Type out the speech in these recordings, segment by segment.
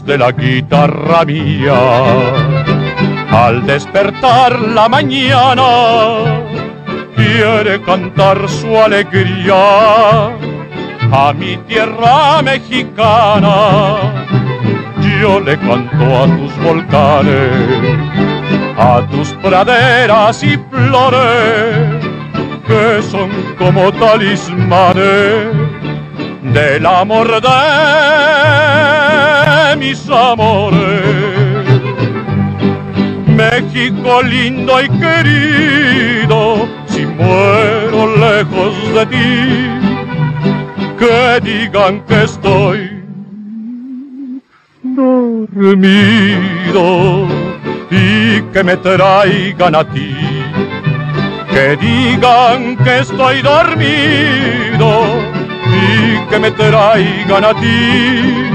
de la guitarra mía. Al despertar la mañana, quiere cantar su alegría a mi tierra mexicana. Yo le canto a tus volcanes, a tus praderas y flores, que son como talismanes del amor de mis amores. México lindo y querido, si muero lejos de ti, que digan que estoy dormido y que me traigan a ti. Que digan que estoy dormido y que me traigan a ti.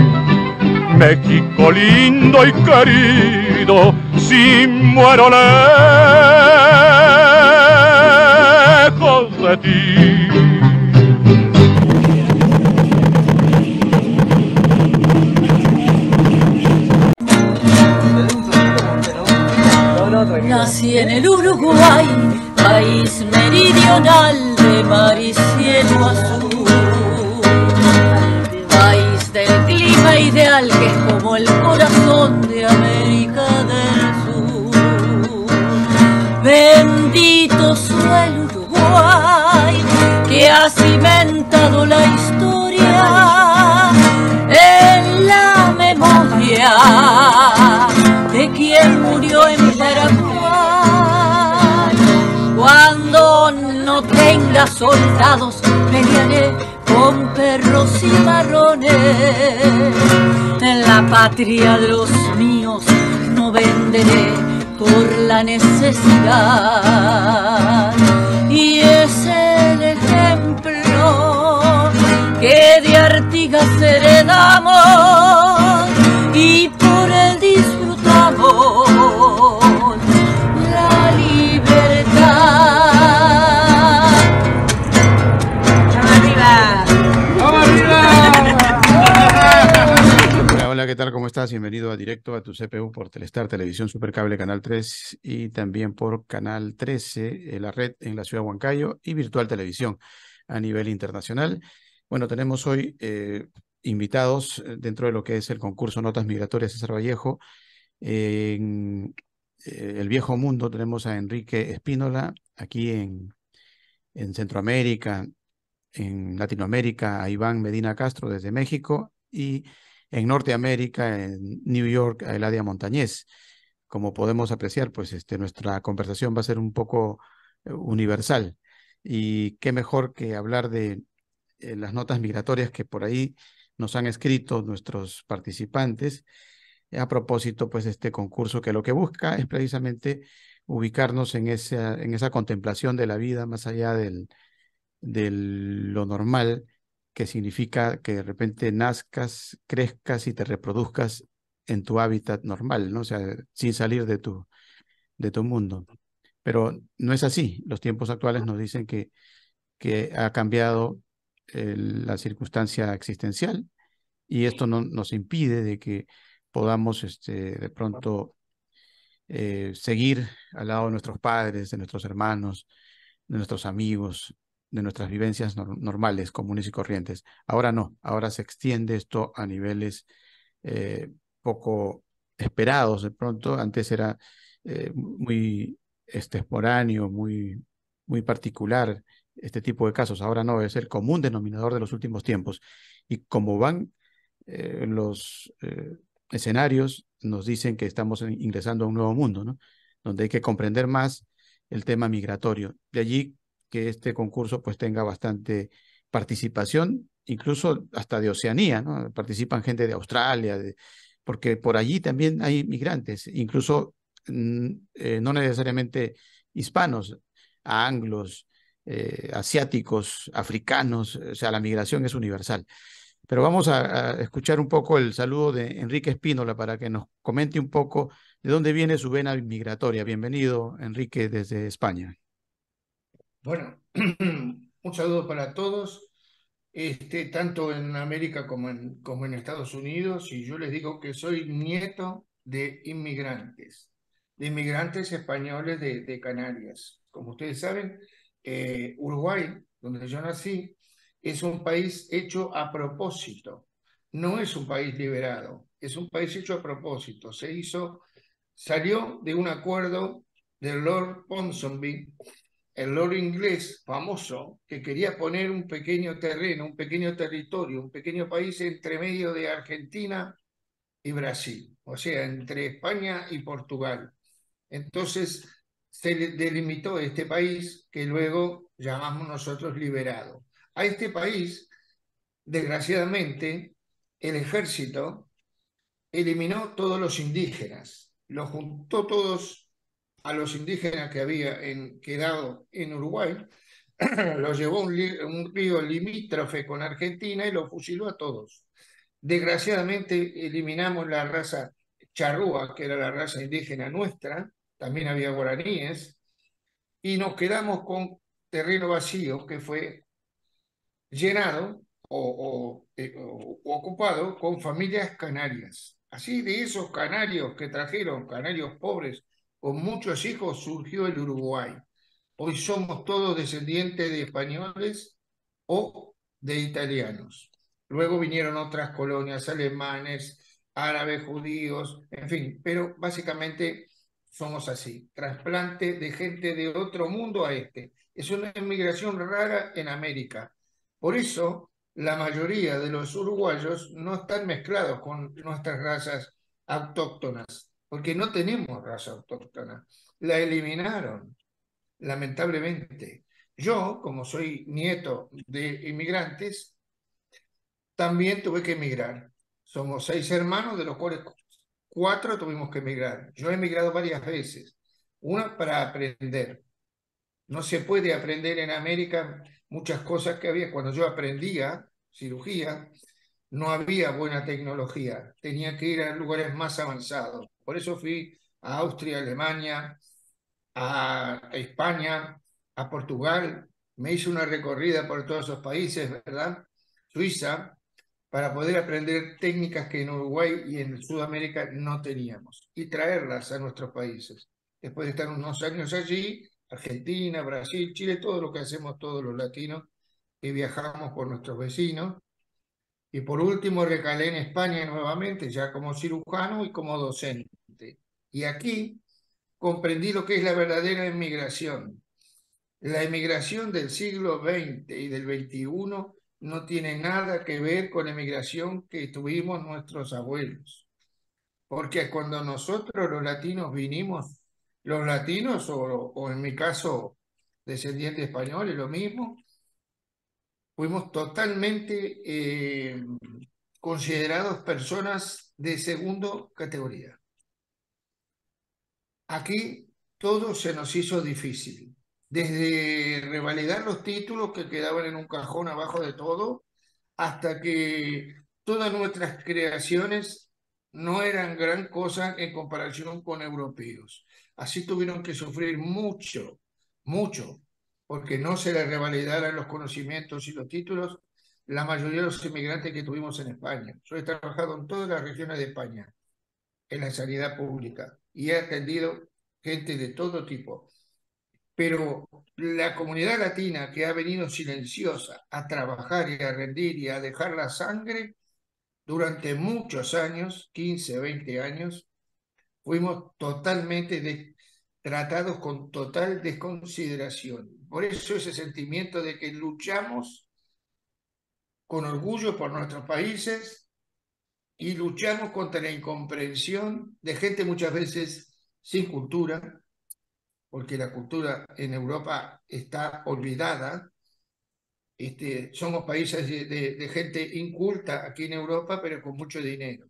México lindo y querido, si muero lejos de ti. Nací en el Uruguay, país meridional de mar y cielo azul, país del clima ideal que es como el corazón de América del Sur. Bendito suelo Uruguay que ha cimentado la historia en la memoria de quien murió en Paraguay. Cuando no tenga soldados pelearé con perros y marrones. En la patria de los míos no venderé por la necesidad. Y es el ejemplo que de Artigas heredamos y por él disfrutamos la libertad. ¡Vamos arriba! ¡Vamos arriba! Hola, hola, ¿qué tal? ¿Cómo estás? Bienvenido a Directo a tu CPU por Telestar, Televisión Supercable, Canal 3 y también por Canal 13, la red en la ciudad de Huancayo y Virtual Televisión a nivel internacional. Bueno, tenemos hoy invitados dentro de lo que es el concurso Notas Migratorias César Vallejo. En el viejo mundo tenemos a Enrique Espínola, aquí en Centroamérica, en Latinoamérica, a Iván Medina Castro desde México y en Norteamérica, en New York, a Eladia Montañez. Como podemos apreciar, pues nuestra conversación va a ser un poco universal. Y qué mejor que hablar de las notas migratorias que por ahí nos han escrito nuestros participantes a propósito pues de este concurso que lo que busca es precisamente ubicarnos en esa contemplación de la vida más allá de lo normal, que significa que de repente nazcas, crezcas y te reproduzcas en tu hábitat normal, ¿no? O sea, sin salir de tu mundo. Pero no es así. Los tiempos actuales nos dicen que ha cambiado la circunstancia existencial y esto no nos impide de que podamos de pronto seguir al lado de nuestros padres, de nuestros hermanos, de nuestros amigos, de nuestras vivencias normales, comunes y corrientes. Ahora no, ahora se extiende esto a niveles poco esperados de pronto. Antes era muy esporáneo, muy particular este tipo de casos. Ahora no, es el común denominador de los últimos tiempos. Y como van los escenarios, nos dicen que estamos ingresando a un nuevo mundo, ¿no? Donde hay que comprender más el tema migratorio. De allí que este concurso pues tenga bastante participación, incluso hasta de Oceanía, ¿no? Participan gente de Australia, porque por allí también hay migrantes, incluso no necesariamente hispanos, anglos, asiáticos, africanos, o sea, la migración es universal. Pero vamos a escuchar un poco el saludo de Enrique Espínola para que nos comente un poco de dónde viene su vena migratoria. Bienvenido, Enrique, desde España. Bueno, un saludo para todos. tanto en América como en Estados Unidos, y yo les digo que soy nieto de inmigrantes españoles de Canarias. Como ustedes saben, Uruguay, donde yo nací, es un país hecho a propósito. No es un país liberado, es un país hecho a propósito. Salió de un acuerdo del Lord Ponsonby, el lord inglés famoso, que quería poner un pequeño terreno, un pequeño territorio, un pequeño país entre medio de Argentina y Brasil, o sea, entre España y Portugal. Entonces se delimitó este país que luego llamamos nosotros liberado. A este país, desgraciadamente, el ejército eliminó todos los indígenas, los juntó todos a los indígenas que había quedado en Uruguay, los llevó a un río limítrofe con Argentina y los fusiló a todos. Desgraciadamente eliminamos la raza charrúa, que era la raza indígena nuestra, también había guaraníes, y nos quedamos con terreno vacío que fue llenado o ocupado con familias canarias. Así de esos canarios que trajeron, canarios pobres, con muchos hijos, surgió el Uruguay. Hoy somos todos descendientes de españoles o de italianos. Luego vinieron otras colonias, alemanes, árabes, judíos, en fin, pero básicamente somos así, trasplante de gente de otro mundo a este. Es una inmigración rara en América. Por eso, la mayoría de los uruguayos no están mezclados con nuestras razas autóctonas, porque no tenemos raza autóctona. La eliminaron, lamentablemente. Yo, como soy nieto de inmigrantes, también tuve que emigrar. Somos 6 hermanos, de los cuales 4 tuvimos que emigrar. Yo he emigrado varias veces. Una para aprender. No se puede aprender en América muchas cosas que había. Cuando yo aprendía cirugía, no había buena tecnología. Tenía que ir a lugares más avanzados. Por eso fui a Austria, Alemania, a España, a Portugal. Me hice una recorrida por todos esos países, ¿verdad? Suiza, para poder aprender técnicas que en Uruguay y en Sudamérica no teníamos y traerlas a nuestros países. Después de estar unos años allí, Argentina, Brasil, Chile, todo lo que hacemos todos los latinos que viajamos por nuestros vecinos. Y por último recalé en España nuevamente, ya como cirujano y como docente. Y aquí comprendí lo que es la verdadera inmigración. La inmigración del siglo XX y del XXI no tiene nada que ver con la inmigración que tuvimos nuestros abuelos. Porque cuando nosotros los latinos vinimos, los latinos o en mi caso descendientes españoles, lo mismo, fuimos totalmente considerados personas de segunda categoría. Aquí todo se nos hizo difícil, desde revalidar los títulos que quedaban en un cajón abajo de todo, hasta que todas nuestras creaciones no eran gran cosa en comparación con europeos. Así tuvieron que sufrir mucho, mucho, porque no se les revalidaran los conocimientos y los títulos la mayoría de los inmigrantes que tuvimos en España. Yo he trabajado en todas las regiones de España, en la sanidad pública, y he atendido gente de todo tipo. Pero la comunidad latina que ha venido silenciosa a trabajar y a rendir y a dejar la sangre durante muchos años, 15, 20 años, fuimos totalmente tratados con total desconsideración. Por eso ese sentimiento de que luchamos con orgullo por nuestros países y luchamos contra la incomprensión de gente muchas veces sin cultura, porque la cultura en Europa está olvidada. Somos países de gente inculta aquí en Europa, pero con mucho dinero,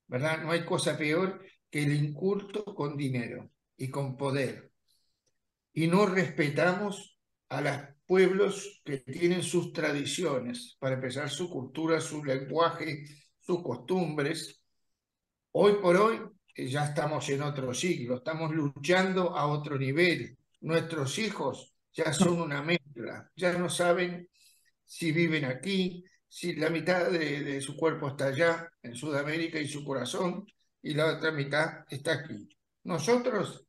¿verdad? No hay cosa peor que el inculto con dinero y con poder. Y no respetamos a los pueblos que tienen sus tradiciones, para empezar su cultura, su lenguaje, sus costumbres. Hoy por hoy ya estamos en otro siglo, estamos luchando a otro nivel. Nuestros hijos ya son una mezcla, ya no saben si viven aquí, si la mitad de su cuerpo está allá, en Sudamérica, y su corazón, y la otra mitad está aquí. Nosotros,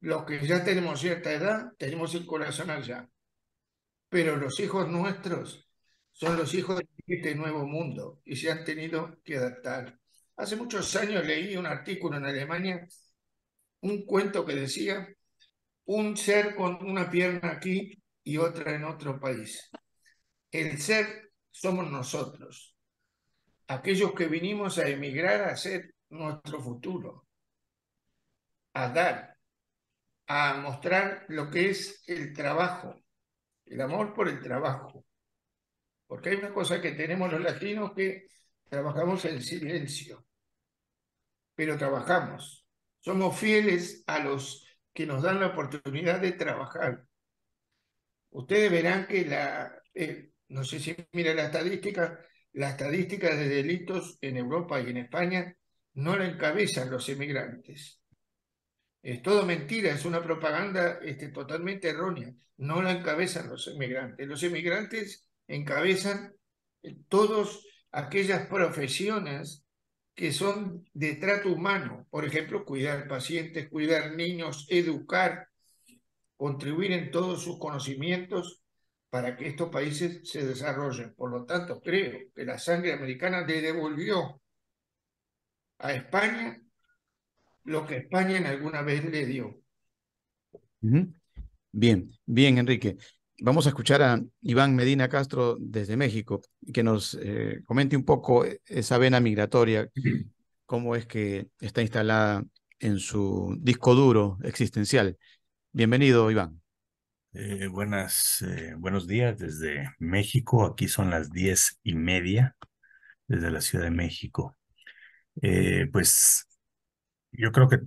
los que ya tenemos cierta edad, tenemos el corazón allá, pero los hijos nuestros son los hijos de este nuevo mundo y se han tenido que adaptar. Hace muchos años leí un artículo en Alemania, un cuento que decía un ser con una pierna aquí y otra en otro país. El ser somos nosotros, aquellos que vinimos a emigrar a hacer nuestro futuro, a dar, a mostrar lo que es el trabajo, el amor por el trabajo. Porque hay una cosa que tenemos los latinos, que trabajamos en silencio, pero trabajamos. Somos fieles a los que nos dan la oportunidad de trabajar. Ustedes verán que no sé si mira la estadística de delitos en Europa y en España no la encabezan los emigrantes. Es todo mentira, es una propaganda totalmente errónea. No la encabezan los emigrantes. Los emigrantes encabezan todas aquellas profesiones que son de trato humano. Por ejemplo, cuidar pacientes, cuidar niños, educar, contribuir en todos sus conocimientos para que estos países se desarrollen. Por lo tanto, creo que la sangre americana le devolvió a España lo que España en alguna vez le dio. Ujú. Bien, bien, Enrique. Vamos a escuchar a Iván Medina Castro desde México, que nos comente un poco esa vena migratoria, cómo es que está instalada en su disco duro existencial. Bienvenido, Iván. Buenos días desde México. Aquí son las 10:30 desde la Ciudad de México. Pues yo creo que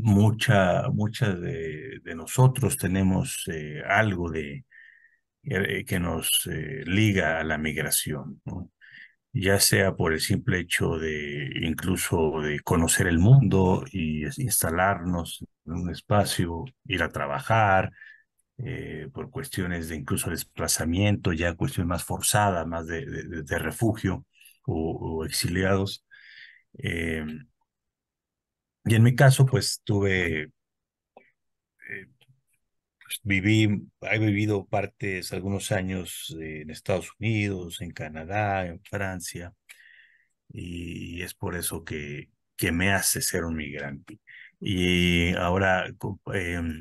mucha de nosotros tenemos algo que nos liga a la migración, ¿no? Ya sea por el simple hecho de incluso de conocer el mundo y instalarnos en un espacio, ir a trabajar por cuestiones de incluso desplazamiento, ya cuestiones más forzadas, más de refugio o exiliados. Eh, y en mi caso, pues he vivido algunos años en Estados Unidos, en Canadá, en Francia, y es por eso que me hace ser un migrante. Y ahora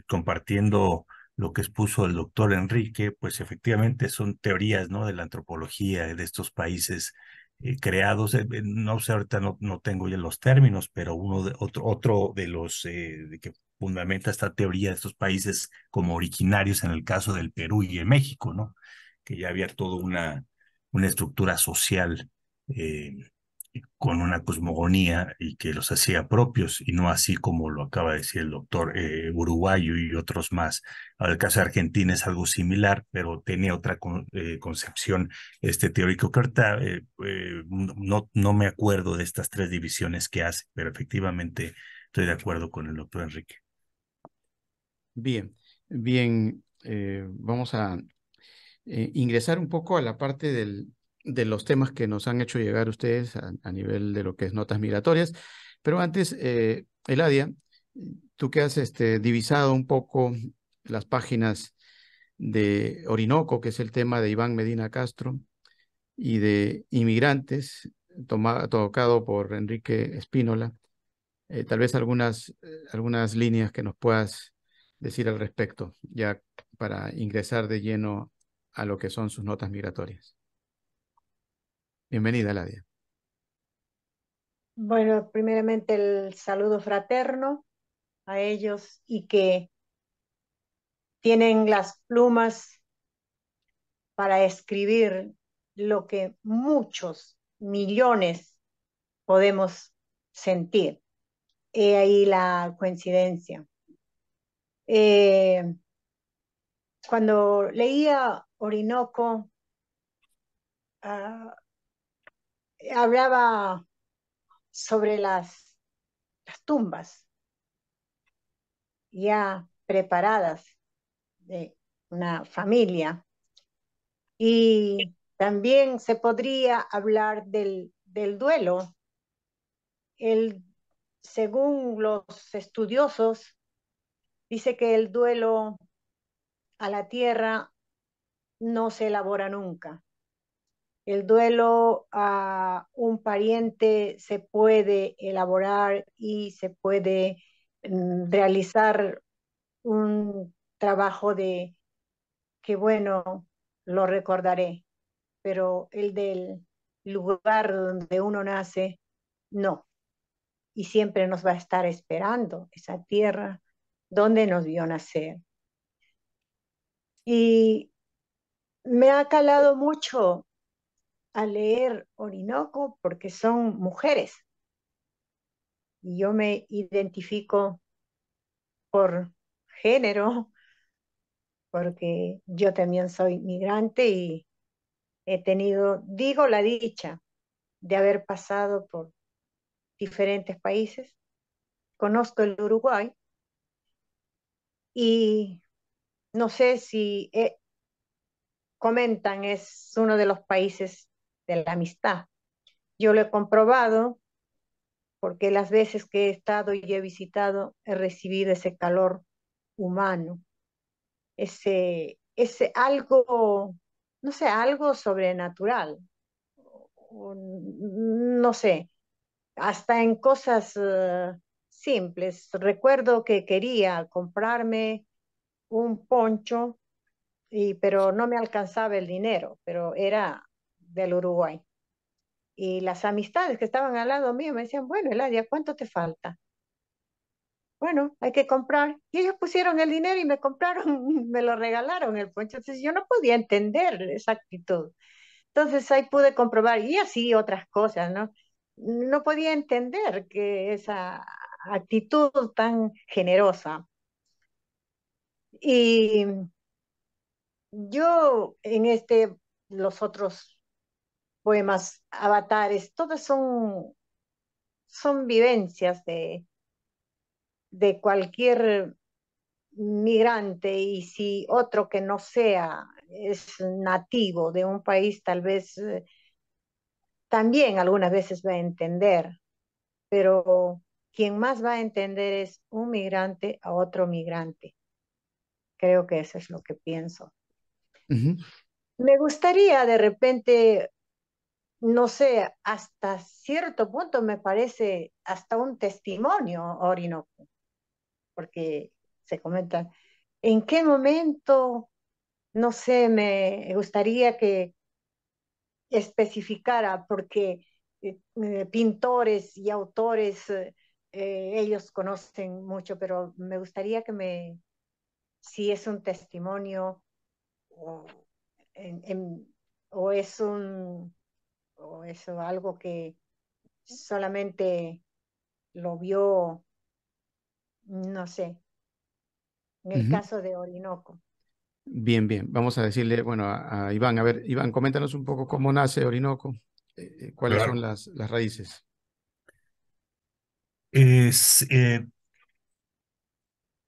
compartiendo lo que expuso el doctor Enrique, pues efectivamente son teorías, ¿no? De la antropología de estos países creados. No sé, ahorita no tengo ya los términos, pero otro de los que fundamenta esta teoría de estos países como originarios en el caso del Perú y de México, ¿no? Que ya había toda una estructura social eh, con una cosmogonía y que los hacía propios y no así como lo acaba de decir el doctor uruguayo y otros más. Ahora, el caso de Argentina es algo similar, pero tenía otra concepción teórico que ahorita no me acuerdo de estas tres divisiones que hace, pero efectivamente estoy de acuerdo con el doctor Enrique. Bien, bien, vamos a ingresar un poco a la parte de los temas que nos han hecho llegar ustedes a nivel de lo que es notas migratorias. Pero antes, Eladia, tú que has divisado un poco las páginas de Orinoco, que es el tema de Iván Medina Castro, y de Inmigrantes, tocado por Enrique Espínola, tal vez algunas líneas que nos puedas decir al respecto, ya para ingresar de lleno a lo que son sus notas migratorias. Bienvenida, Ladia. Bueno, primeramente el saludo fraterno a ellos y que tienen las plumas para escribir lo que muchos, millones podemos sentir. He ahí la coincidencia. Cuando leía Orinoco, hablaba sobre las tumbas ya preparadas de una familia Y también se podría hablar del duelo. El, según los estudiosos, dice que el duelo a la tierra no se elabora nunca. El duelo a un pariente se puede elaborar y se puede realizar un trabajo de que, bueno, lo recordaré, pero el del lugar donde uno nace, no. Y siempre nos va a estar esperando esa tierra donde nos vio nacer. Y me ha calado mucho a leer Orinoco porque son mujeres y yo me identifico por género porque yo también soy migrante y he tenido, digo, la dicha de haber pasado por diferentes países. Conozco el Uruguay y no sé si comentan es uno de los países de la amistad. Yo lo he comprobado porque las veces que he estado y he visitado he recibido ese calor humano, ese algo, no sé, algo sobrenatural, no sé, hasta en cosas simples. Recuerdo que quería comprarme un poncho, pero no me alcanzaba el dinero, pero era del Uruguay. Y las amistades que estaban al lado mío me decían, bueno, Eladia, ¿cuánto te falta? Bueno, hay que comprar. Y ellos pusieron el dinero y me compraron, me lo regalaron el poncho. Entonces yo no podía entender esa actitud. Entonces ahí pude comprobar y así otras cosas, ¿no? No podía entender que esa actitud tan generosa. Y yo en los otros poemas, avatares, todos son vivencias de cualquier migrante y si otro que no sea es nativo de un país, tal vez también algunas veces va a entender, pero quien más va a entender es un migrante a otro migrante. Creo que eso es lo que pienso. Ujú, Me gustaría de repente, no sé, hasta cierto punto me parece hasta un testimonio, Orinoco, porque se comentan, ¿en qué momento? No sé, me gustaría que especificara, porque pintores y autores, ellos conocen mucho, pero me gustaría si es un testimonio o, en- en- o es o es algo que solamente lo vio, no sé, en el ujú. caso de Orinoco. Bien, bien. Vamos a decirle, bueno, a Iván, a ver, Iván, coméntanos un poco cómo nace Orinoco, cuáles son Claro. las raíces. Es, eh,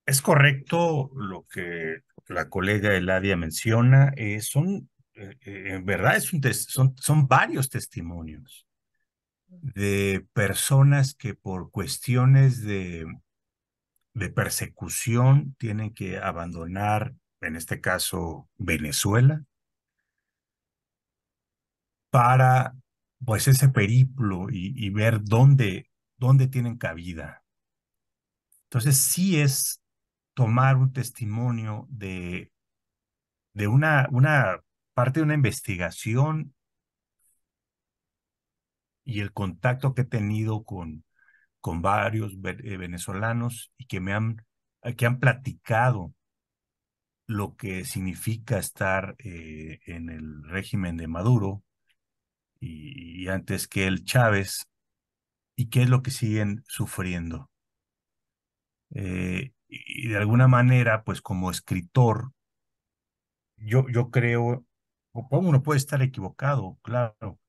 es correcto lo que la colega Eladia menciona. En verdad, son varios testimonios de personas que por cuestiones de persecución tienen que abandonar, en este caso, Venezuela, para pues ese periplo y ver dónde tienen cabida. Entonces, sí es tomar un testimonio de una parte de una investigación y el contacto que he tenido con varios venezolanos y que han platicado lo que significa estar en el régimen de Maduro y antes que el Chávez y qué es lo que siguen sufriendo. Y de alguna manera, pues como escritor, yo creo, uno puede estar equivocado, claro,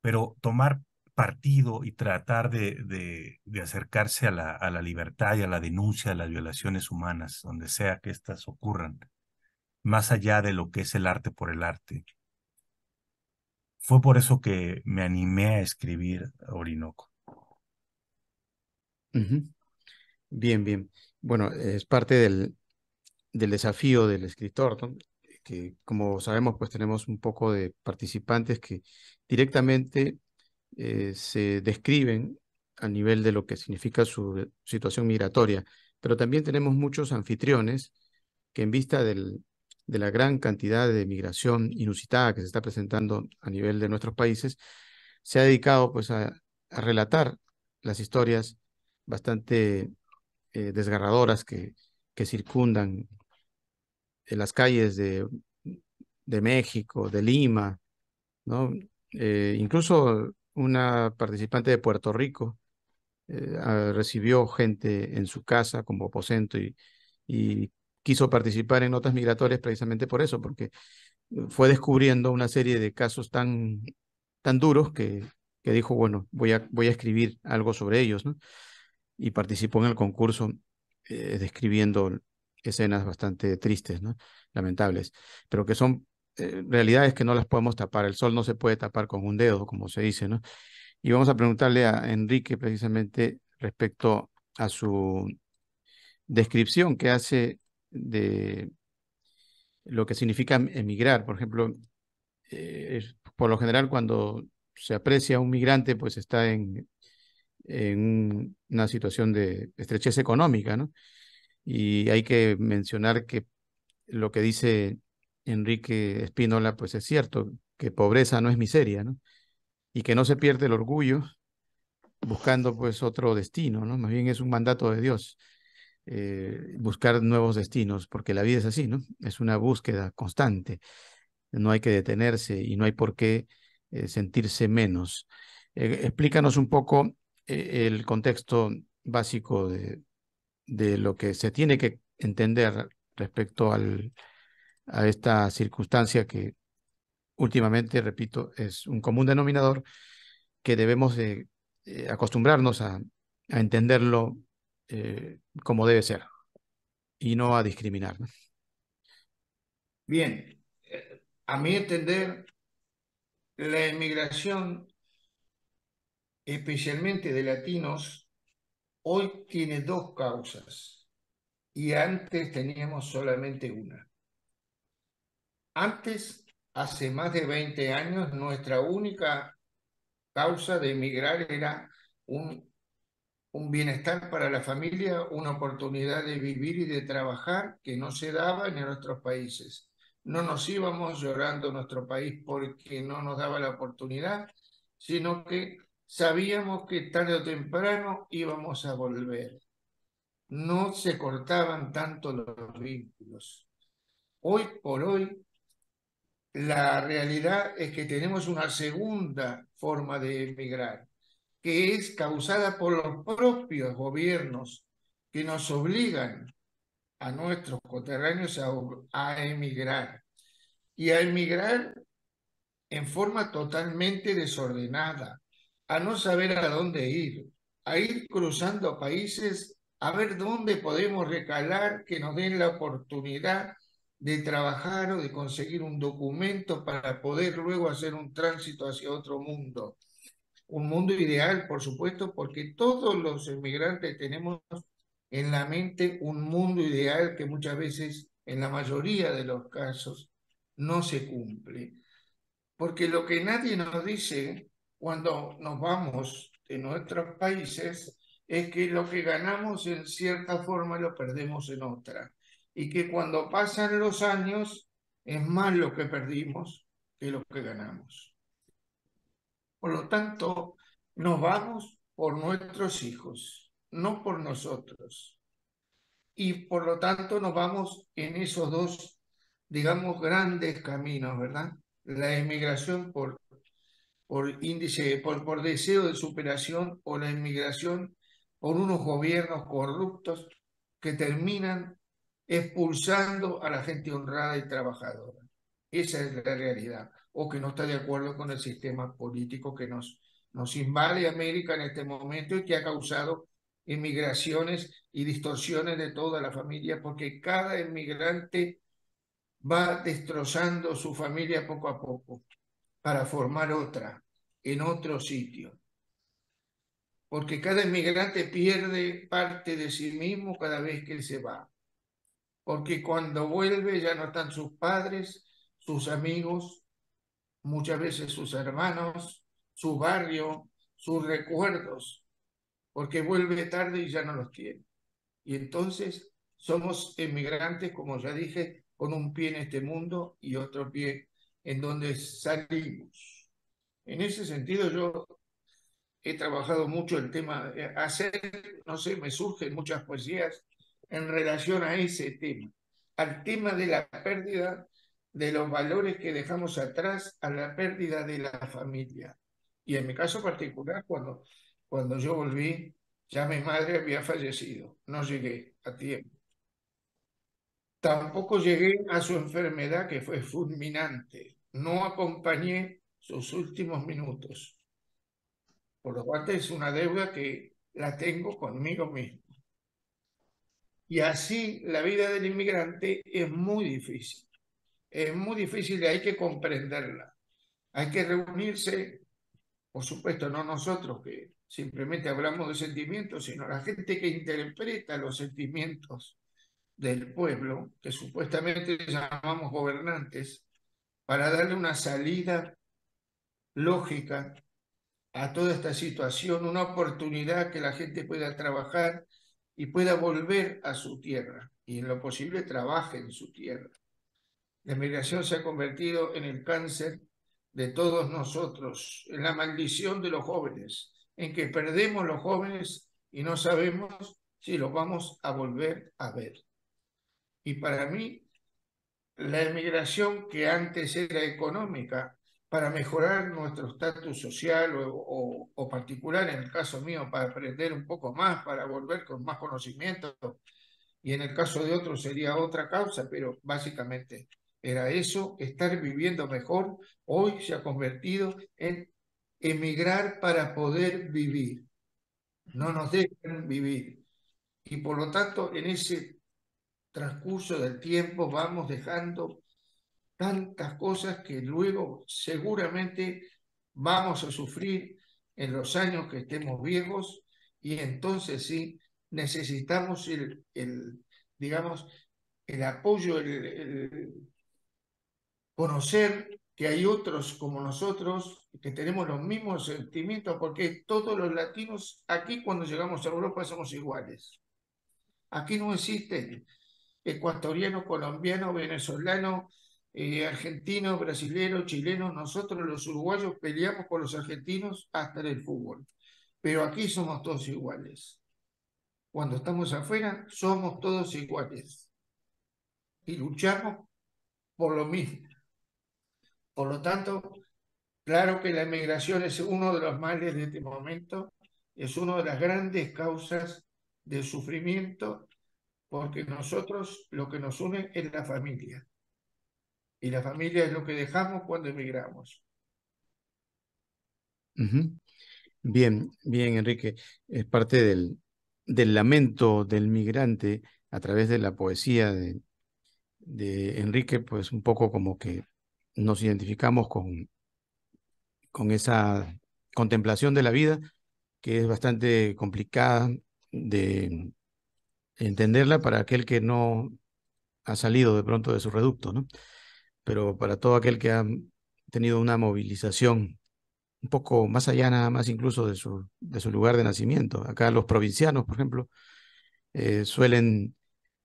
pero tomar partido y tratar de acercarse a la libertad y a la denuncia de las violaciones humanas, donde sea que éstas ocurran, más allá de lo que es el arte por el arte. fue por eso que me animé a escribir Orinoco. Ujú. Bien, bien. Bueno, es parte del desafío del escritor, ¿no? Que como sabemos, pues tenemos un poco de participantes que directamente se describen a nivel de lo que significa su situación migratoria, pero también tenemos muchos anfitriones que en vista de la gran cantidad de migración inusitada que se está presentando a nivel de nuestros países, se ha dedicado pues a relatar las historias bastante desgarradoras que circundan en las calles de México, de Lima, ¿no? Incluso una participante de Puerto Rico recibió gente en su casa como aposento y quiso participar en notas migratorias precisamente por eso, porque fue descubriendo una serie de casos tan duros que dijo, bueno, voy a escribir algo sobre ellos, ¿no? Y participó en el concurso describiendo escenas bastante tristes, ¿no? Lamentables, pero que son realidades que no las podemos tapar. El sol no se puede tapar con un dedo, como se dice, ¿no? Y vamos a preguntarle a Enrique precisamente respecto a su descripción que hace de lo que significa emigrar. Por ejemplo, por lo general cuando se aprecia a un migrante, pues está en una situación de estrechez económica, ¿no? Y hay que mencionar que lo que dice Enrique Espínola, pues es cierto, que pobreza no es miseria, ¿no? Y que no se pierde el orgullo buscando pues otro destino, ¿no? Más bien es un mandato de Dios, buscar nuevos destinos, porque la vida es así, ¿no? Es una búsqueda constante, no hay que detenerse y no hay por qué sentirse menos. Explícanos un poco el contexto básico de lo que se tiene que entender respecto a esta circunstancia que últimamente, repito, es un común denominador que debemos de acostumbrarnos a entenderlo como debe ser y no a discriminar, ¿no? Bien, a mi entender, la emigración, especialmente de latinos, hoy tiene dos causas y antes teníamos solamente una. Antes, hace más de 20 años, nuestra única causa de emigrar era un bienestar para la familia, una oportunidad de vivir y de trabajar que no se daba en nuestros países. No nos íbamos llorando a nuestro país porque no nos daba la oportunidad, sino que sabíamos que tarde o temprano íbamos a volver. No se cortaban tanto los vínculos. Hoy por hoy, la realidad es que tenemos una segunda forma de emigrar, que es causada por los propios gobiernos que nos obligan a nuestros coterráneos a emigrar y a emigrar en forma totalmente desordenada, a no saber a dónde ir, a ir cruzando países a ver dónde podemos recalar, que nos den la oportunidad de trabajar o de conseguir un documento para poder luego hacer un tránsito hacia otro mundo. Un mundo ideal, por supuesto, porque todos los inmigrantes tenemos en la mente un mundo ideal que muchas veces, en la mayoría de los casos, no se cumple. Porque lo que nadie nos dice cuando nos vamos de nuestros países es que lo que ganamos en cierta forma lo perdemos en otra. Y que cuando pasan los años es más lo que perdimos que lo que ganamos. Por lo tanto, nos vamos por nuestros hijos, no por nosotros. Y por lo tanto nos vamos en esos dos, digamos, grandes caminos, ¿verdad? La emigración por índice, por deseo de superación o la inmigración por unos gobiernos corruptos que terminan expulsando a la gente honrada y trabajadora. Esa es la realidad. O que no está de acuerdo con el sistema político que nos invade América en este momento y que ha causado inmigraciones y distorsiones de toda la familia, porque cada inmigrante va destrozando su familia poco a poco. para formar otra en otro sitio. Porque cada inmigrante pierde parte de sí mismo cada vez que se va. Porque cuando vuelve ya no están sus padres, sus amigos, muchas veces sus hermanos, su barrio, sus recuerdos, porque vuelve tarde y ya no los tiene. Y entonces somos inmigrantes, como ya dije, con un pie en este mundo y otro pie en donde salimos. En ese sentido yo he trabajado mucho el tema, no sé, me surgen muchas poesías en relación a ese tema, al tema de la pérdida de los valores que dejamos atrás, a la pérdida de la familia. Y en mi caso particular, cuando yo volví, ya mi madre había fallecido, no llegué a tiempo. Tampoco llegué a su enfermedad, que fue fulminante. No acompañé sus últimos minutos. Por lo cual es una deuda que la tengo conmigo mismo. Y así la vida del inmigrante es muy difícil. Es muy difícil y hay que comprenderla. Hay que reunirse, por supuesto, no nosotros que simplemente hablamos de sentimientos, sino la gente que interpreta los sentimientos del pueblo, que supuestamente llamamos gobernantes, para darle una salida lógica a toda esta situación, una oportunidad que la gente pueda trabajar y pueda volver a su tierra y en lo posible trabaje en su tierra. La migración se ha convertido en el cáncer de todos nosotros, en la maldición de los jóvenes, en que perdemos los jóvenes y no sabemos si los vamos a volver a ver. Y para mí, la emigración que antes era económica, para mejorar nuestro estatus social o particular, en el caso mío, para aprender un poco más, para volver con más conocimiento, y en el caso de otros sería otra causa, pero básicamente era eso, estar viviendo mejor, hoy se ha convertido en emigrar para poder vivir. No nos dejan vivir. Y por lo tanto, en ese transcurso del tiempo vamos dejando tantas cosas que luego seguramente vamos a sufrir en los años que estemos viejos y entonces sí necesitamos digamos, el apoyo, el conocer que hay otros como nosotros que tenemos los mismos sentimientos, porque todos los latinos aquí cuando llegamos a Europa somos iguales. Aquí no existen ecuatoriano, colombiano, venezolano, argentino, brasilero, chileno. Nosotros los uruguayos peleamos con los argentinos hasta en el fútbol. Pero aquí somos todos iguales. Cuando estamos afuera, somos todos iguales. Y luchamos por lo mismo. Por lo tanto, claro que la emigración es uno de los males de este momento, es una de las grandes causas de sufrimiento, porque nosotros lo que nos une es la familia. Y la familia es lo que dejamos cuando emigramos. Bien, bien, Enrique. Es parte del lamento del migrante a través de la poesía de Enrique, pues un poco como que nos identificamos con esa contemplación de la vida, que es bastante complicada de entenderla para aquel que no ha salido de pronto de su reducto, ¿no? Pero para todo aquel que ha tenido una movilización un poco más allá nada más incluso de su lugar de nacimiento. Acá los provincianos, por ejemplo, suelen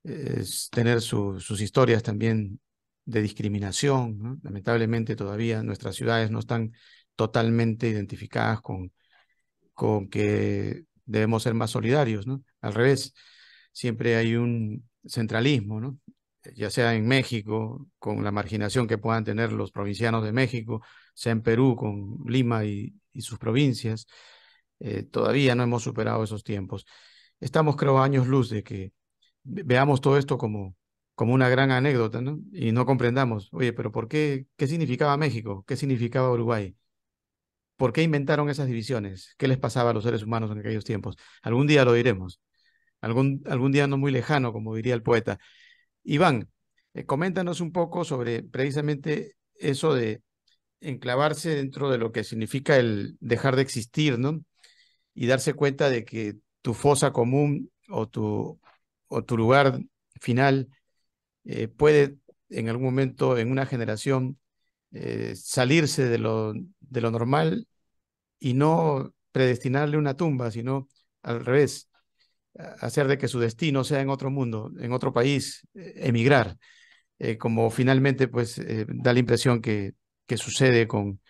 tener sus historias también de discriminación, ¿no? Lamentablemente todavía nuestras ciudades no están totalmente identificadas con que debemos ser más solidarios, ¿no? Al revés, siempre hay un centralismo, ¿no? Ya sea en México, con la marginación que puedan tener los provincianos de México, sea en Perú, con Lima y sus provincias, todavía no hemos superado esos tiempos. Estamos, creo, años luz de que veamos todo esto como una gran anécdota, ¿no? Y no comprendamos, oye, pero ¿por qué? ¿Qué significaba México? ¿Qué significaba Uruguay? ¿Por qué inventaron esas divisiones? ¿Qué les pasaba a los seres humanos en aquellos tiempos? Algún día lo diremos, algún día no muy lejano, como diría el poeta. Iván, coméntanos un poco sobre precisamente eso enclavarse dentro de lo que significa el dejar de existir, ¿no? Y darse cuenta de que tu fosa común o tu lugar final puede en algún momento, en una generación, salirse de lo normal y no predestinarle una tumba, sino al revés, hacer de que su destino sea en otro mundo, en otro país, emigrar, como finalmente pues da la impresión que sucede con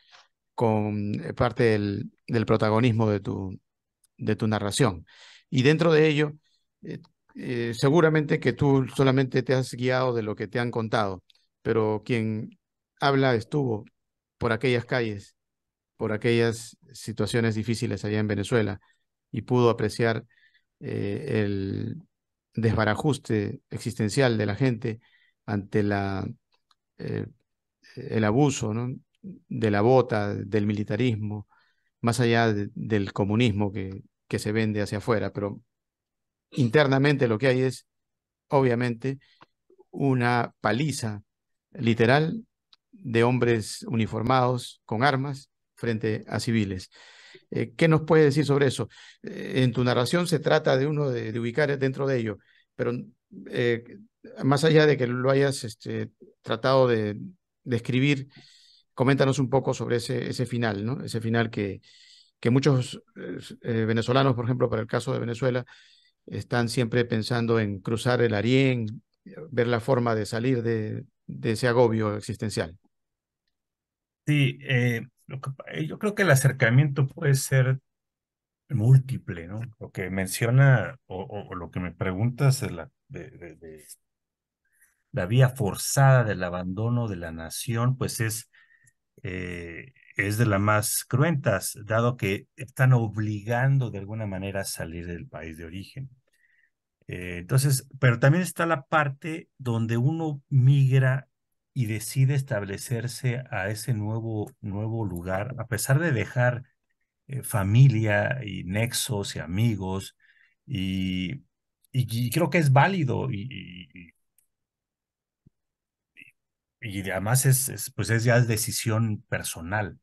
parte del protagonismo de tu narración. Y dentro de ello, eh, seguramente que tú solamente te has guiado de lo que te han contado, pero quien habla estuvo por aquellas calles, por aquellas situaciones difíciles allá en Venezuela y pudo apreciar el desbarajuste existencial de la gente ante eh, el abuso, ¿no? De la bota, del militarismo, más allá del comunismo que se vende hacia afuera, pero internamente lo que hay es, obviamente, una paliza literal de hombres uniformados con armas frente a civiles. ¿Qué nos puede decir sobre eso? En tu narración se trata de uno de ubicar dentro de ello, pero eh, más allá de que lo hayas tratado de escribir, coméntanos un poco sobre ese final, ¿no? Ese final que muchos venezolanos, por ejemplo, para el caso de Venezuela, están siempre pensando en cruzar el Arién, ver la forma de salir de ese agobio existencial. Sí, yo creo que el acercamiento puede ser múltiple, ¿no? Lo que menciona o lo que me preguntas es de la vía forzada del abandono de la nación, pues es de las más cruentas, dado que están obligando de alguna manera a salir del país de origen. Entonces, pero también está la parte donde uno migra y decide establecerse a ese nuevo lugar, a pesar de dejar familia y nexos y amigos, y, y creo que es válido y además pues es ya decisión personal,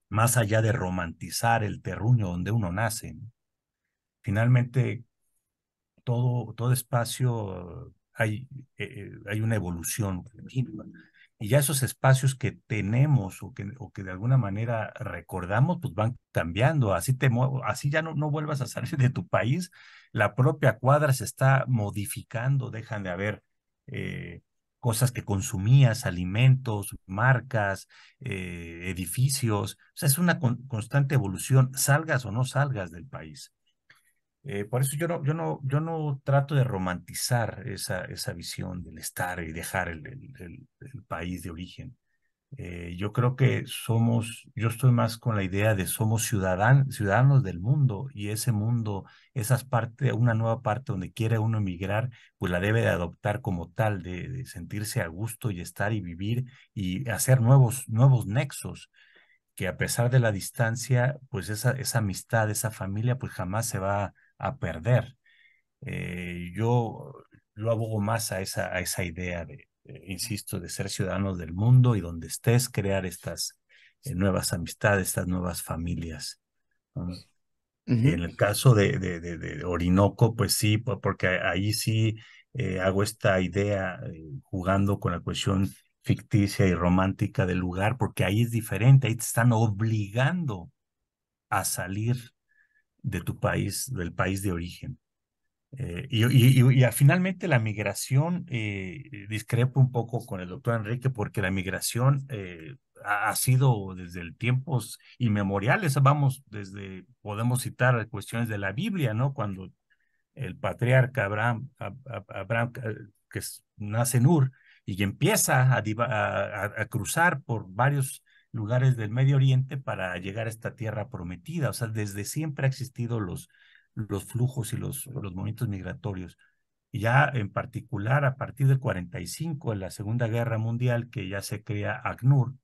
más allá de romantizar el terruño donde uno nace, ¿no? Finalmente, todo espacio hay una evolución continua. Y ya esos espacios que tenemos o que de alguna manera recordamos, pues van cambiando. Así ya no vuelvas a salir de tu país, la propia cuadra se está modificando, dejan de haber eh, cosas que consumías, alimentos, marcas, edificios. O sea, es una constante evolución, salgas o no salgas del país. Por eso yo no trato de romantizar esa visión del estar y dejar el país de origen. Yo creo que yo estoy más con la idea de somos ciudadanos del mundo y ese mundo, una nueva parte donde quiere uno emigrar, pues la debe de adoptar como tal, de sentirse a gusto y estar y vivir y hacer nuevos nexos que a pesar de la distancia, pues esa amistad, esa familia, pues jamás se va a perder. Eh, yo, yo abogo más a esa idea insisto, de ser ciudadanos del mundo y donde estés, crear estas nuevas amistades, estas nuevas familias, ¿no? Ujú. En el caso de Orinoco, pues sí, porque ahí sí hago esta idea jugando con la cuestión ficticia y romántica del lugar, porque ahí es diferente, ahí te están obligando a salir de tu país, del país de origen. Finalmente la migración, discrepo un poco con el doctor Enrique porque la migración ha sido desde el tiempos inmemoriales, vamos, podemos citar cuestiones de la Biblia, ¿no? Cuando el patriarca Abraham nace en Ur y empieza a cruzar por varios lugares del Medio Oriente para llegar a esta tierra prometida. O sea, desde siempre ha existido los flujos y los movimientos migratorios. Y ya en particular a partir del 45, en la Segunda Guerra Mundial, que ya se crea ACNUR,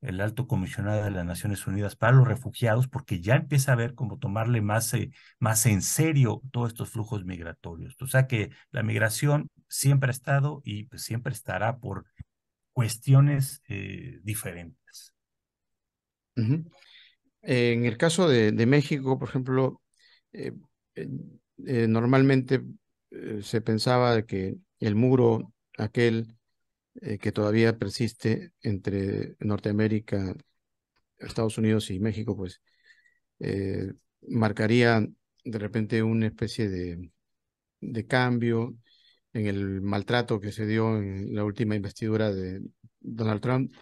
el Alto Comisionado de las Naciones Unidas para los Refugiados, porque ya empieza a ver cómo tomarle más en serio todos estos flujos migratorios. O sea que la migración siempre ha estado y pues, siempre estará por cuestiones diferentes. Ujú. En el caso de México, por ejemplo, eh, eh, normalmente se pensaba de que el muro, aquel que todavía persiste entre Norteamérica, Estados Unidos y México, pues eh, marcaría de repente una especie de cambio en el maltrato que se dio en la última investidura de Donald Trump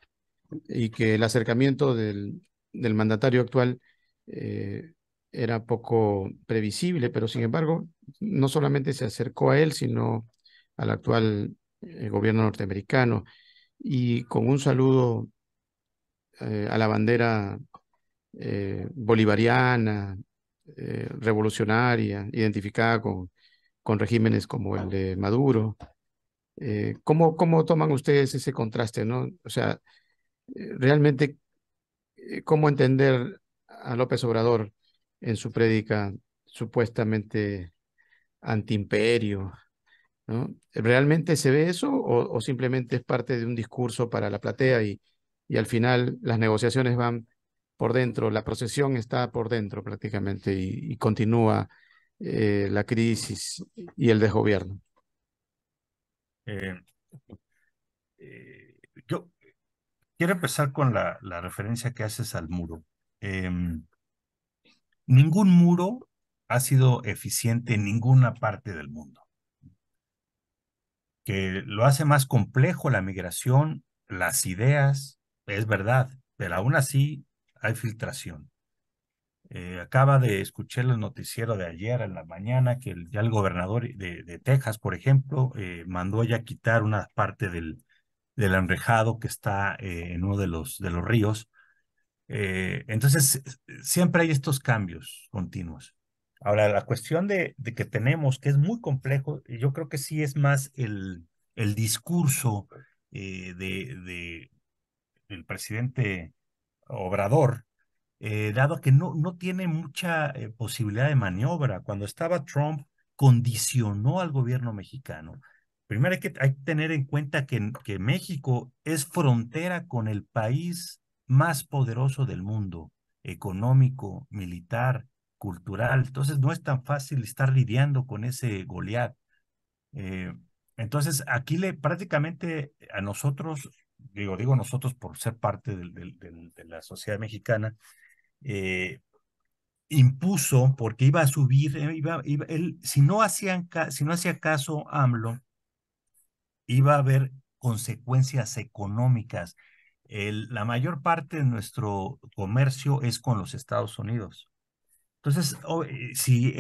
y que el acercamiento del mandatario actual eh, era poco previsible, pero sin embargo, no solamente se acercó a él, sino al actual gobierno norteamericano y con un saludo a la bandera bolivariana, revolucionaria, identificada con regímenes como el de Maduro. ¿Cómo toman ustedes ese contraste, no? O sea, realmente, ¿cómo entender a López Obrador en su prédica supuestamente antiimperio, ¿no? ¿Realmente se ve eso o simplemente es parte de un discurso para la platea y al final las negociaciones van por dentro, la procesión está por dentro prácticamente y continúa la crisis y el desgobierno? Eh, eh, yo quiero empezar con la referencia que haces al muro. Em, Ningún muro ha sido eficiente en ninguna parte del mundo. Que lo hace más complejo la migración, las ideas, es verdad, pero aún así hay filtración. Acaba de escuchar el noticiero de ayer en la mañana que ya el gobernador de Texas, por ejemplo, mandó ya quitar una parte del enrejado que está en uno de los ríos. Entonces, siempre hay estos cambios continuos. Ahora, la cuestión de que tenemos, que es muy complejo, y yo creo que sí es más el discurso del presidente Obrador, dado que no tiene mucha posibilidad de maniobra. Cuando estaba Trump, condicionó al gobierno mexicano. Primero hay que tener en cuenta que México es frontera con el país más poderoso del mundo, económico, militar, cultural. Entonces no es tan fácil estar lidiando con ese Goliat. Eh, entonces, aquí prácticamente a nosotros, digo nosotros por ser parte de la sociedad mexicana, eh, impuso, porque iba a subir, él, si no hacía caso AMLO, iba a haber consecuencias económicas. La mayor parte de nuestro comercio es con los Estados Unidos. Entonces, si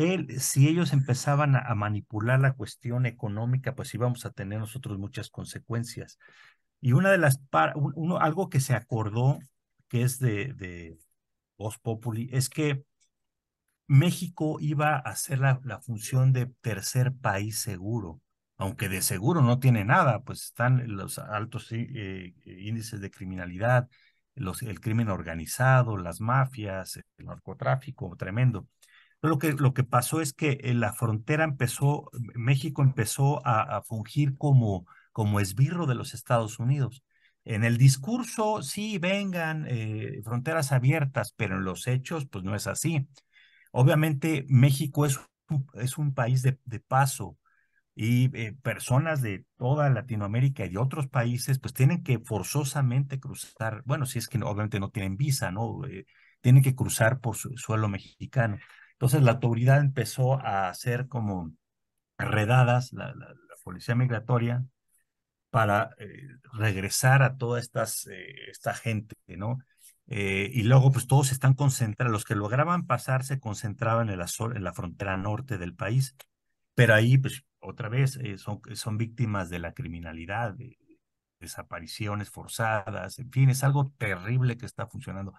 ellos empezaban a manipular la cuestión económica, pues íbamos a tener nosotros muchas consecuencias. Y una de algo que se acordó, que es de Voz Populi, es que México iba a hacer la función de tercer país seguro, aunque de seguro no tiene nada, pues están los altos índices de criminalidad, el crimen organizado, las mafias, el narcotráfico, tremendo. Pero lo que pasó es que la frontera México empezó a fungir como esbirro de los Estados Unidos. En el discurso, sí, vengan, fronteras abiertas, pero en los hechos, pues no es así. Obviamente, México es un país de paso y personas de toda Latinoamérica y de otros países, pues tienen que forzosamente cruzar, bueno, si es que obviamente no tienen visa, ¿no? Tienen que cruzar por suelo mexicano. Entonces, la autoridad empezó a hacer como redadas, la policía migratoria, para regresar a toda esta gente, ¿no? Y luego, pues todos están concentrados, los que lograban pasar se concentraban en la frontera norte del país, pero ahí, pues, otra vez, son víctimas de la criminalidad, de desapariciones forzadas, en fin, es algo terrible que está funcionando.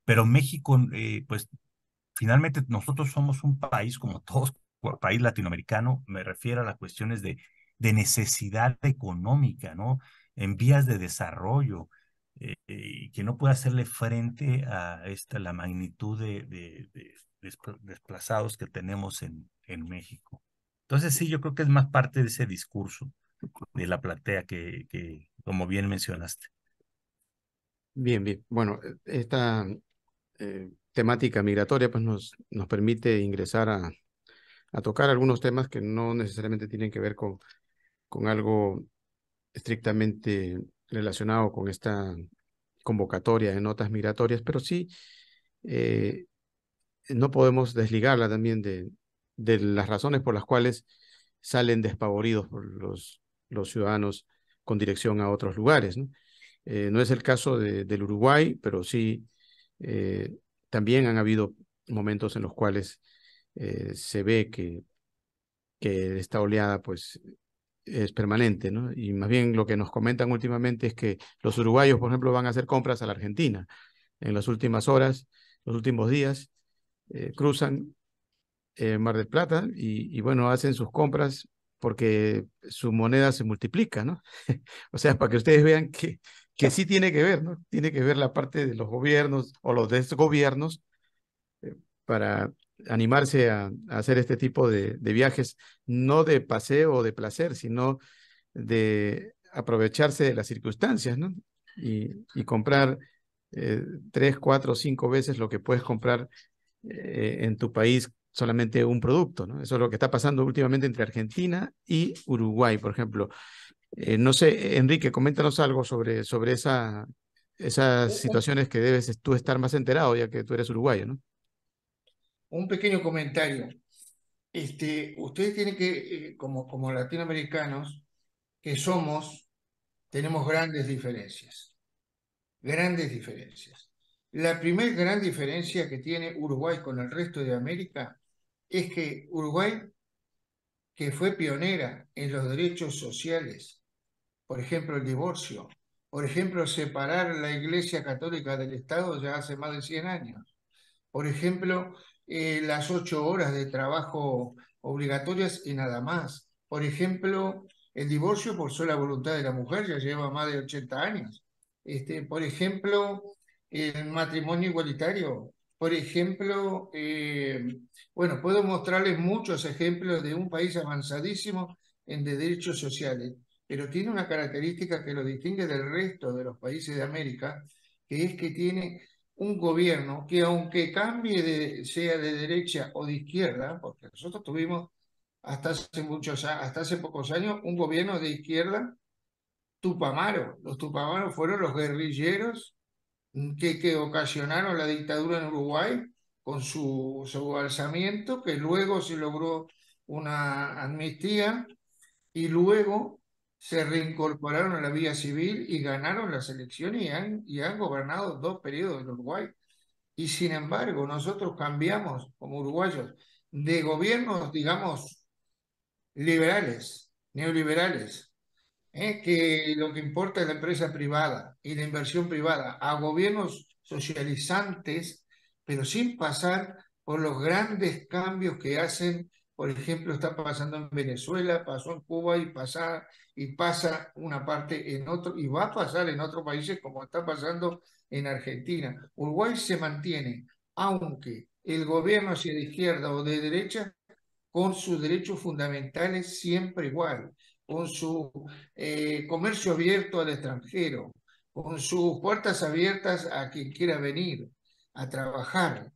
Pero México, pues, finalmente nosotros somos un país como todos, país latinoamericano, me refiero a las cuestiones de necesidad económica, ¿no? En vías de desarrollo, y que no puede hacerle frente a la magnitud de desplazados que tenemos en México. Entonces sí, yo creo que es más parte de ese discurso de la platea que como bien mencionaste. Bien, bien. Bueno, esta temática migratoria, pues nos permite ingresar a tocar algunos temas que no necesariamente tienen que ver con algo estrictamente relacionado con esta convocatoria de notas migratorias, pero sí eh, no podemos desligarla también de las razones por las cuales salen despavoridos por los ciudadanos con dirección a otros lugares, ¿no? No es el caso del Uruguay, pero sí eh, también han habido momentos en los cuales se ve que esta oleada pues es permanente, ¿no? Y más bien lo que nos comentan últimamente es que los uruguayos, por ejemplo, van a hacer compras a la Argentina en las últimas horas, los últimos días, cruzan Mar del Plata y bueno, hacen sus compras porque su moneda se multiplica, ¿no? O sea, para que ustedes vean que sí tiene que ver, ¿no? Tiene que ver la parte de los gobiernos o los desgobiernos para animarse a hacer este tipo de viajes, no de paseo o de placer, sino de aprovecharse de las circunstancias, ¿no? Y comprar 3, 4, 5 veces lo que puedes comprar en tu país solamente un producto, ¿no? Eso es lo que está pasando últimamente entre Argentina y Uruguay, por ejemplo. No sé, Enrique, coméntanos algo sobre esas Un, situaciones que debes tú estar más enterado, ya que tú eres uruguayo, ¿no? un pequeño comentario. Ustedes tienen que, como latinoamericanos que somos, tenemos grandes diferencias. Grandes diferencias. La primera gran diferencia que tiene Uruguay con el resto de América es que Uruguay, que fue pionera en los derechos sociales, por ejemplo, el divorcio, por ejemplo, separar la Iglesia Católica del Estado ya hace más de 100 años, por ejemplo, las 8 horas de trabajo obligatorias y nada más, por ejemplo, el divorcio por sola voluntad de la mujer ya lleva más de 80 años, por ejemplo, el matrimonio igualitario, por ejemplo, bueno, puedo mostrarles muchos ejemplos de un país avanzadísimo en de derechos sociales, pero tiene una característica que lo distingue del resto de los países de América, que es que tiene un gobierno que aunque cambie sea de derecha o de izquierda, porque nosotros tuvimos hasta hace pocos años un gobierno de izquierda Tupamaro. Los Tupamaros fueron los guerrilleros que ocasionaron la dictadura en Uruguay con su alzamiento, que luego se logró una amnistía y luego se reincorporaron a la vía civil y ganaron las elecciones y han gobernado 2 periodos en Uruguay. Y sin embargo, nosotros cambiamos como uruguayos de gobiernos, digamos, liberales, neoliberales, que lo que importa es la empresa privada y la inversión privada, a gobiernos socializantes, pero sin pasar por los grandes cambios que hacen. Por ejemplo, está pasando en Venezuela, pasó en Cuba y pasa una parte en otro, y va a pasar en otros países como está pasando en Argentina. Uruguay se mantiene, aunque el gobierno sea de izquierda o de derecha, con sus derechos fundamentales siempre igual, con su comercio abierto al extranjero, con sus puertas abiertas a quien quiera venir a trabajar,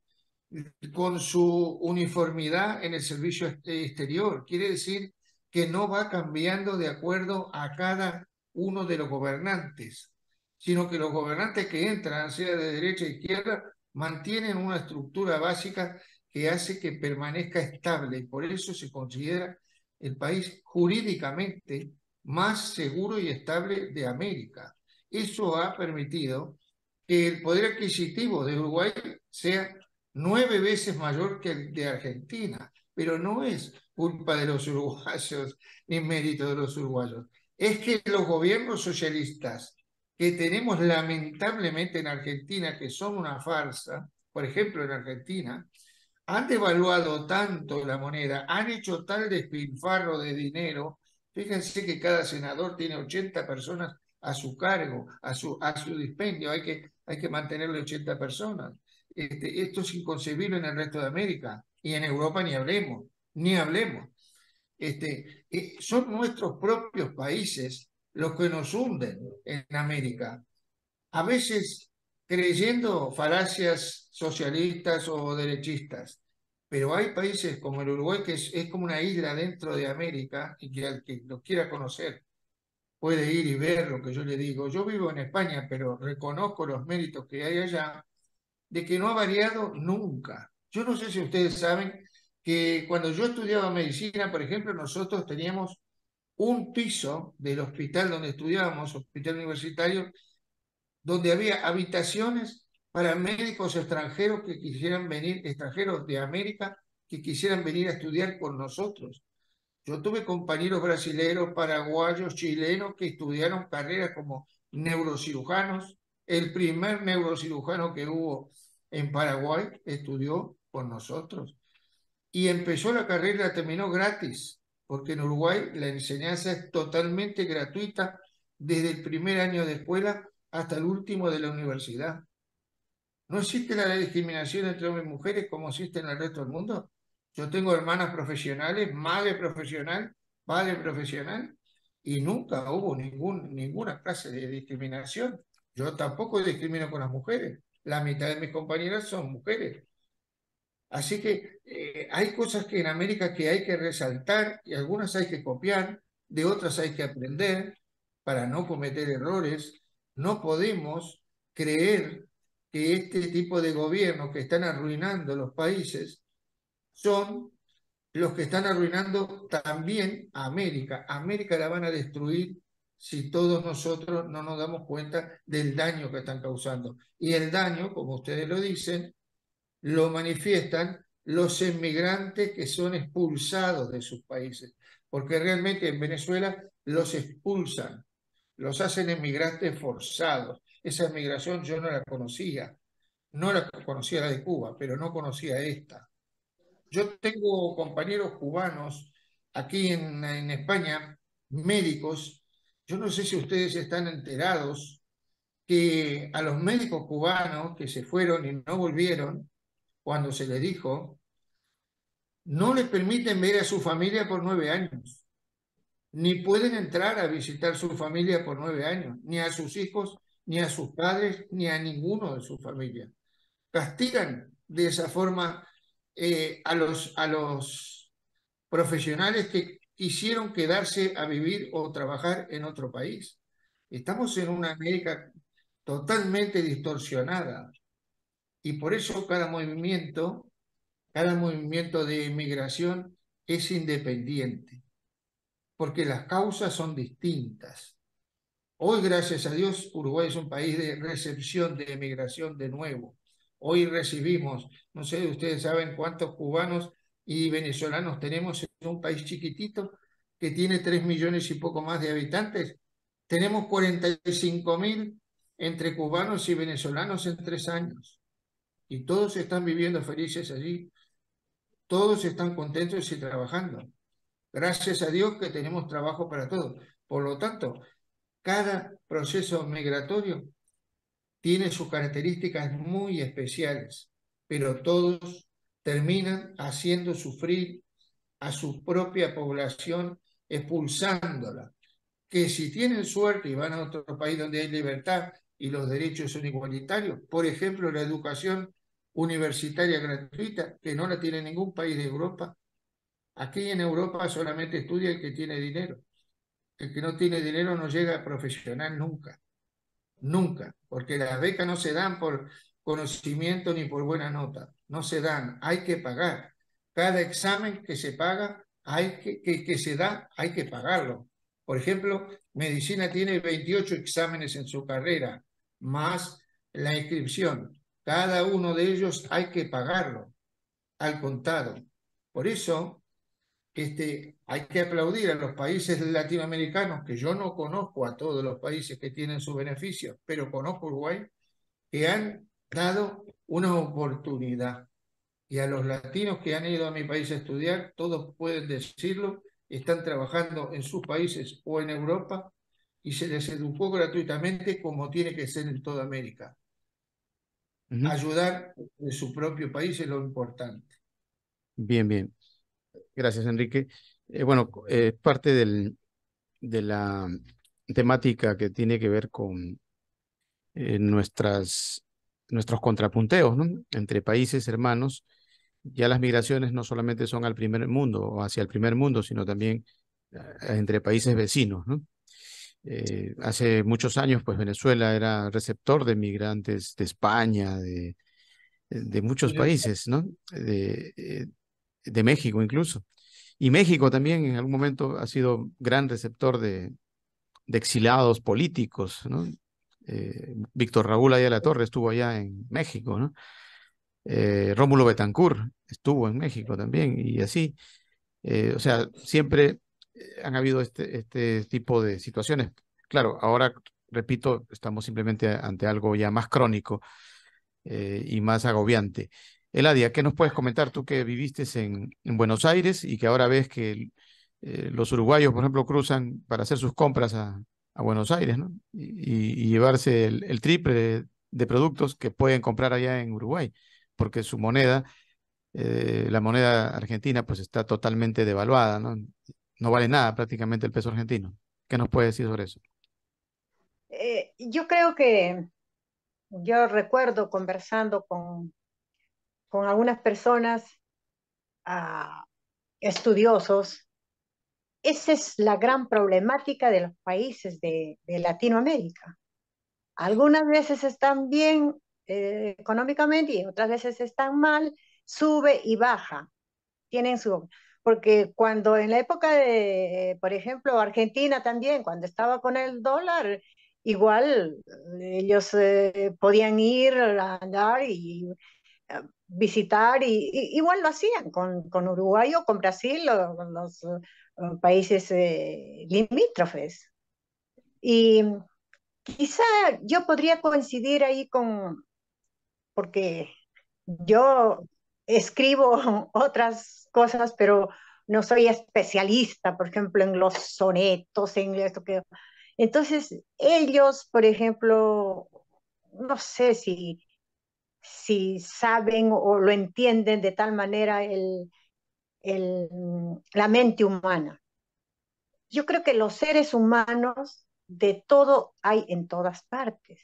con su uniformidad en el servicio exterior. Quiere decir que no va cambiando de acuerdo a cada uno de los gobernantes, sino que los gobernantes que entran, sea de derecha e izquierda, mantienen una estructura básica que hace que permanezca estable y por eso se considera el país jurídicamente más seguro y estable de América. Eso ha permitido que el poder adquisitivo de Uruguay sea 9 veces mayor que el de Argentina, pero no es culpa de los uruguayos ni mérito de los uruguayos. Es que los gobiernos socialistas que tenemos lamentablemente en Argentina, que son una farsa, por ejemplo en Argentina, han devaluado tanto la moneda, han hecho tal despilfarro de dinero. Fíjense que cada senador tiene 80 personas a su cargo, a su dispendio, hay que mantenerle 80 personas. Esto es inconcebible en el resto de América y en Europa ni hablemos, ni hablemos. Son nuestros propios países los que nos hunden en América. A veces creyendo falacias socialistas o derechistas. Pero hay países como el Uruguay, que es como una isla dentro de América, y que al que lo quiera conocer puede ir y ver lo que yo le digo. Yo vivo en España, pero reconozco los méritos que hay allá, de que no ha variado nunca. Yo no sé si ustedes saben que cuando yo estudiaba medicina, por ejemplo, nosotros teníamos un piso del hospital donde estudiábamos, hospital universitario, donde había habitaciones para médicos extranjeros que quisieran venir, extranjeros de América, que quisieran venir a estudiar con nosotros. Yo tuve compañeros brasileños, paraguayos, chilenos que estudiaron carreras como neurocirujanos. El primer neurocirujano que hubo en Paraguay estudió con nosotros. Y empezó la carrera y la terminó gratis, porque en Uruguay la enseñanza es totalmente gratuita desde el primer año de escuela hasta el último de la universidad. ¿No existe la discriminación entre hombres y mujeres como existe en el resto del mundo? Yo tengo hermanas profesionales, madre profesional, padre profesional, y nunca hubo ninguna clase de discriminación. Yo tampoco discrimino con las mujeres. La mitad de mis compañeras son mujeres. Así que hay cosas que en América que hay que resaltar y algunas hay que copiar, de otras hay que aprender para no cometer errores. No podemos creer que este tipo de gobiernos que están arruinando los países son los que están arruinando también a América. América la van a destruir si todos nosotros no nos damos cuenta del daño que están causando. Y el daño, como ustedes lo dicen, lo manifiestan los inmigrantes que son expulsados de sus países, porque realmente en Venezuela los expulsan, los hacen emigrantes forzados. Esa migración yo no la conocía, no la conocía la de Cuba, pero no conocía esta. Yo tengo compañeros cubanos aquí en España, médicos. Yo no sé si ustedes están enterados que a los médicos cubanos que se fueron y no volvieron, cuando se les dijo, no les permiten ver a su familia por 9 años, ni pueden entrar a visitar su familia por 9 años, ni a sus hijos, ni a sus padres, ni a ninguno de su familia. Castigan de esa forma a los profesionales que quisieron quedarse a vivir o trabajar en otro país. Estamos en una América totalmente distorsionada y por eso cada movimiento de migración es independiente, porque las causas son distintas. Hoy, gracias a Dios, Uruguay es un país de recepción de migración de nuevo. Hoy recibimos, no sé, ustedes saben cuántos cubanos y venezolanos tenemos en un país chiquitito que tiene 3 millones y poco más de habitantes. Tenemos 45.000 entre cubanos y venezolanos en 3 años. Y todos están viviendo felices allí. Todos están contentos y trabajando. Gracias a Dios que tenemos trabajo para todos. Por lo tanto, cada proceso migratorio tiene sus características muy especiales, pero todos terminan haciendo sufrir a su propia población, expulsándola. Que si tienen suerte y van a otro país donde hay libertad y los derechos son igualitarios, por ejemplo, la educación universitaria gratuita, que no la tiene ningún país de Europa. Aquí en Europa solamente estudia el que tiene dinero. El que no tiene dinero no llega a profesional nunca. Nunca. Porque las becas no se dan por conocimiento ni por buena nota. No se dan. Hay que pagar. Cada examen que se paga, que se da, hay que pagarlo. Por ejemplo, medicina tiene 28 exámenes en su carrera, más la inscripción. Cada uno de ellos hay que pagarlo al contado. Por eso, hay que aplaudir a los países latinoamericanos, que yo no conozco a todos los países que tienen sus beneficios, pero conozco Uruguay, que han dado una oportunidad. Y a los latinos que han ido a mi país a estudiar, todos pueden decirlo, están trabajando en sus países o en Europa y se les educó gratuitamente como tiene que ser en toda América. Ayudar de su propio país es lo importante. Bien, bien. Gracias, Enrique. Bueno, parte de la temática que tiene que ver con nuestras nuestros contrapunteos, ¿no? Entre países hermanos. Ya las migraciones no solamente son al primer mundo o hacia el primer mundo, sino también entre países vecinos, ¿no? Hace muchos años, pues Venezuela era receptor de migrantes de España, de muchos países, ¿no? De México incluso. Y México también en algún momento ha sido gran receptor de exiliados políticos, ¿no? Víctor Raúl Ayala Torre estuvo allá en México, ¿no? Rómulo Betancourt estuvo en México también, y así. O sea, siempre han habido este tipo de situaciones. Claro, ahora, repito, estamos simplemente ante algo ya más crónico y más agobiante. Eladia, ¿qué nos puedes comentar tú que viviste en Buenos Aires y que ahora ves que los uruguayos, por ejemplo, cruzan para hacer sus compras a Buenos Aires, ¿no? Y llevarse el triple de productos que pueden comprar allá en Uruguay, porque su moneda, la moneda argentina, pues está totalmente devaluada, ¿no? No vale nada prácticamente el peso argentino. ¿Qué nos puedes decir sobre eso? Yo creo que yo recuerdo conversando con algunas personas, ah, estudiosos. Esa es la gran problemática de los países de Latinoamérica. Algunas veces están bien económicamente y otras veces están mal, sube y baja, tienen su... Porque cuando en la época de, por ejemplo, Argentina también, cuando estaba con el dólar, igual ellos podían ir a andar y visitar, igual lo hacían con Uruguay o con Brasil o con los países limítrofes. Y quizá yo podría coincidir ahí porque yo escribo otras cosas, pero no soy especialista, por ejemplo, en los sonetos, en esto que... Entonces, ellos, por ejemplo, no sé si saben o lo entienden de tal manera la mente humana. Yo creo que los seres humanos de todo hay en todas partes,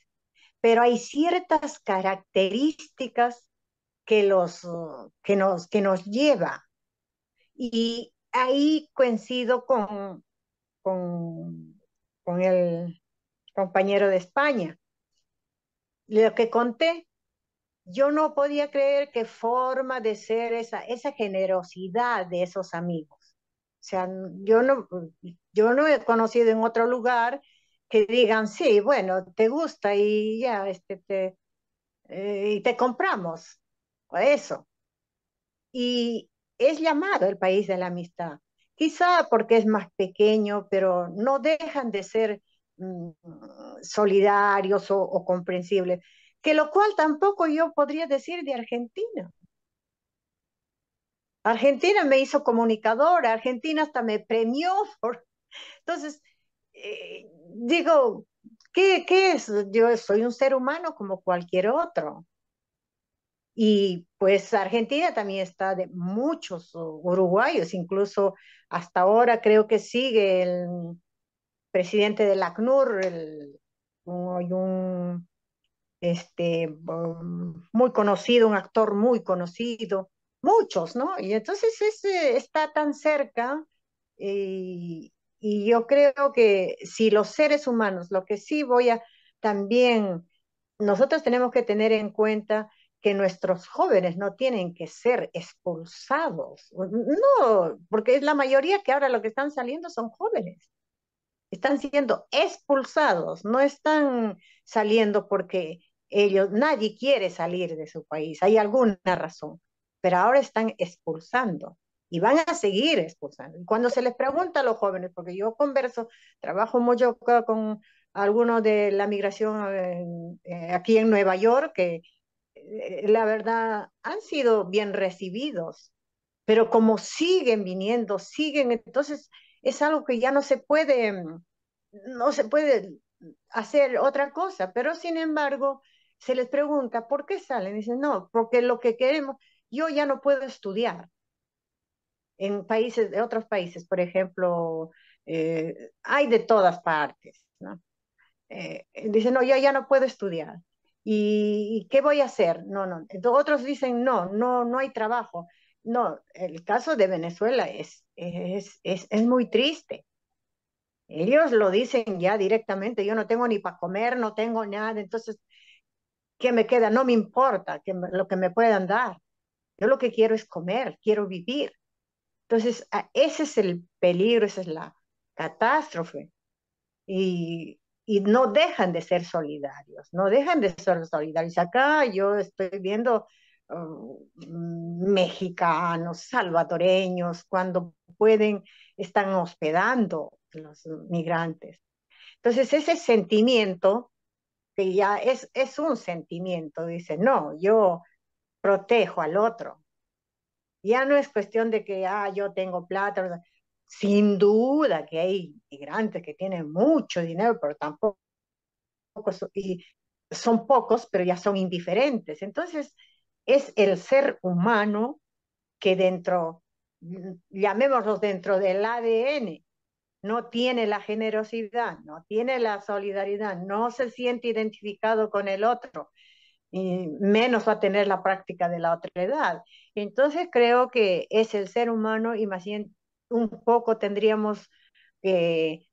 pero hay ciertas características que nos lleva. Y ahí coincido con, con el compañero de España. Lo que conté, yo no podía creer qué forma de ser esa generosidad de esos amigos. O sea, yo no he conocido en otro lugar que digan, sí, bueno, te gusta y ya, y te compramos. Eso. Y es llamado el país de la amistad. Quizá porque es más pequeño, pero no dejan de ser mm, solidarios o comprensibles, que lo cual tampoco yo podría decir de Argentina. Argentina me hizo comunicadora, Argentina hasta me premió por... Entonces, digo, ¿qué es? Yo soy un ser humano como cualquier otro. Y pues Argentina también está de muchos uruguayos, incluso hasta ahora creo que sigue el presidente del ACNUR, hay un muy conocido, un actor muy conocido, muchos, ¿no? Y entonces ese está tan cerca, y yo creo que si los seres humanos, lo que sí voy a también, nosotros tenemos que tener en cuenta que nuestros jóvenes no tienen que ser expulsados, no, porque es la mayoría que ahora lo que están saliendo son jóvenes, están siendo expulsados, no están saliendo porque nadie quiere salir de su país, hay alguna razón, pero ahora están expulsando y van a seguir expulsando. Y cuando se les pregunta a los jóvenes, porque yo converso, trabajo mucho con algunos de la migración aquí en Nueva York, que la verdad han sido bien recibidos, pero como siguen viniendo, entonces es algo que ya no se puede hacer otra cosa, pero sin embargo se les pregunta, ¿por qué salen? Dicen, no, porque lo que queremos, yo ya no puedo estudiar en países, de otros países, por ejemplo, hay de todas partes, ¿no? Dicen, no, yo ya no puedo estudiar. ¿Y qué voy a hacer? No, no. Otros dicen, no, no, no hay trabajo. No, el caso de Venezuela es muy triste. Ellos lo dicen ya directamente, yo no tengo ni para comer, no tengo nada, entonces, ¿qué me queda? No me importa lo que me puedan dar. Yo lo que quiero es comer, quiero vivir. Entonces, ese es el peligro, esa es la catástrofe. Y no dejan de ser solidarios, no dejan de ser solidarios. Acá yo estoy viendo mexicanos, salvadoreños, cuando pueden, están hospedando los migrantes. Entonces, ese sentimiento, que ya es un sentimiento, dice, no, yo protejo al otro. Ya no es cuestión de que, yo tengo plata. O sea, sin duda que hay migrantes que tienen mucho dinero, pero tampoco y son pocos, pero ya son indiferentes. Entonces, es el ser humano que dentro, llamémoslo dentro del ADN, no tiene la generosidad, no tiene la solidaridad, no se siente identificado con el otro, y menos va a tener la práctica de la otra edad. Entonces creo que es el ser humano y más bien un poco tendríamos que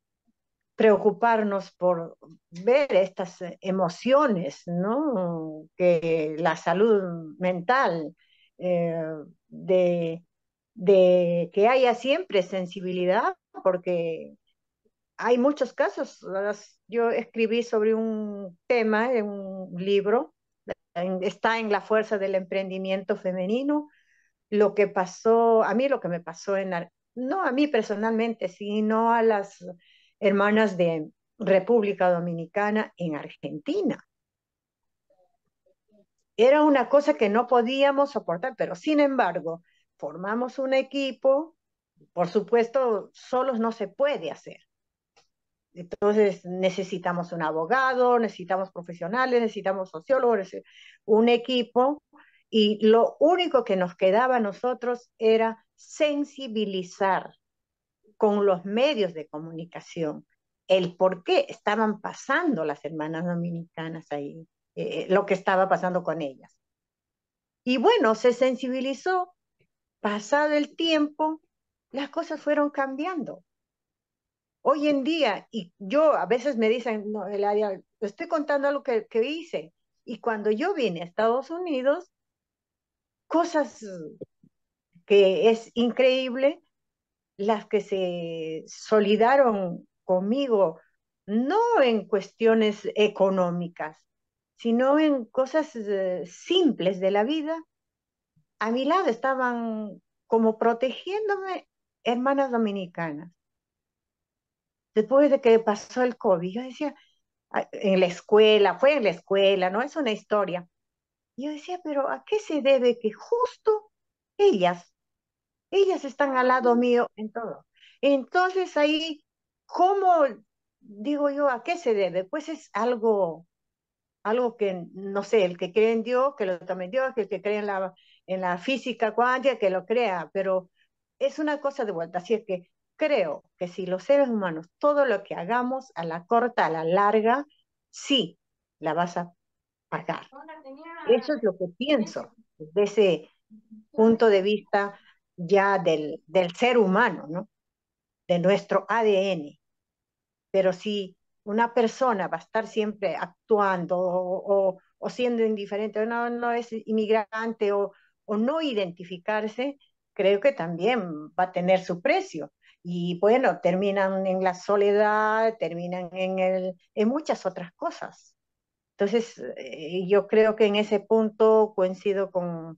preocuparnos por ver estas emociones, ¿no? Que la salud mental, eh, de, de que haya siempre sensibilidad, porque hay muchos casos. Yo escribí sobre un tema en un libro, está en La fuerza del emprendimiento femenino, lo que pasó, a mí lo que me pasó no a mí personalmente, sino a las hermanas de República Dominicana en Argentina. Era una cosa que no podíamos soportar, pero sin embargo, formamos un equipo, por supuesto, solos no se puede hacer. Entonces necesitamos un abogado, necesitamos profesionales, necesitamos sociólogos, un equipo, y lo único que nos quedaba a nosotros era sensibilizar con los medios de comunicación el por qué estaban pasando las hermanas dominicanas ahí, lo que estaba pasando con ellas. Y bueno, se sensibilizó, pasado el tiempo, las cosas fueron cambiando. Hoy en día, y yo a veces me dicen, no, Eladia, estoy contando algo que hice. Y cuando yo vine a Estados Unidos, cosas que es increíble, las que se solidaron conmigo, no en cuestiones económicas, sino en cosas simples de la vida, a mi lado estaban como protegiéndome hermanas dominicanas. Después de que pasó el COVID, yo decía, en la escuela, fue en la escuela, ¿no? Es una historia. Y yo decía, pero ¿a qué se debe que justo ellas, ellas están al lado mío en todo? Entonces ahí, ¿cómo digo yo, a qué se debe? Pues es algo que, no sé, el que cree en Dios, que lo tome en Dios, que el que cree en la física cuántica, que lo crea, pero es una cosa de vuelta. Así es que creo que si los seres humanos, todo lo que hagamos, a la corta, a la larga, sí, la vas a pagar. Eso es lo que pienso desde ese punto de vista ya del ser humano, ¿no? De nuestro ADN. Pero si una persona va a estar siempre actuando o siendo indiferente, no, no es inmigrante o no identificarse, creo que también va a tener su precio. Y bueno, terminan en la soledad, terminan en muchas otras cosas. Entonces, yo creo que en ese punto coincido con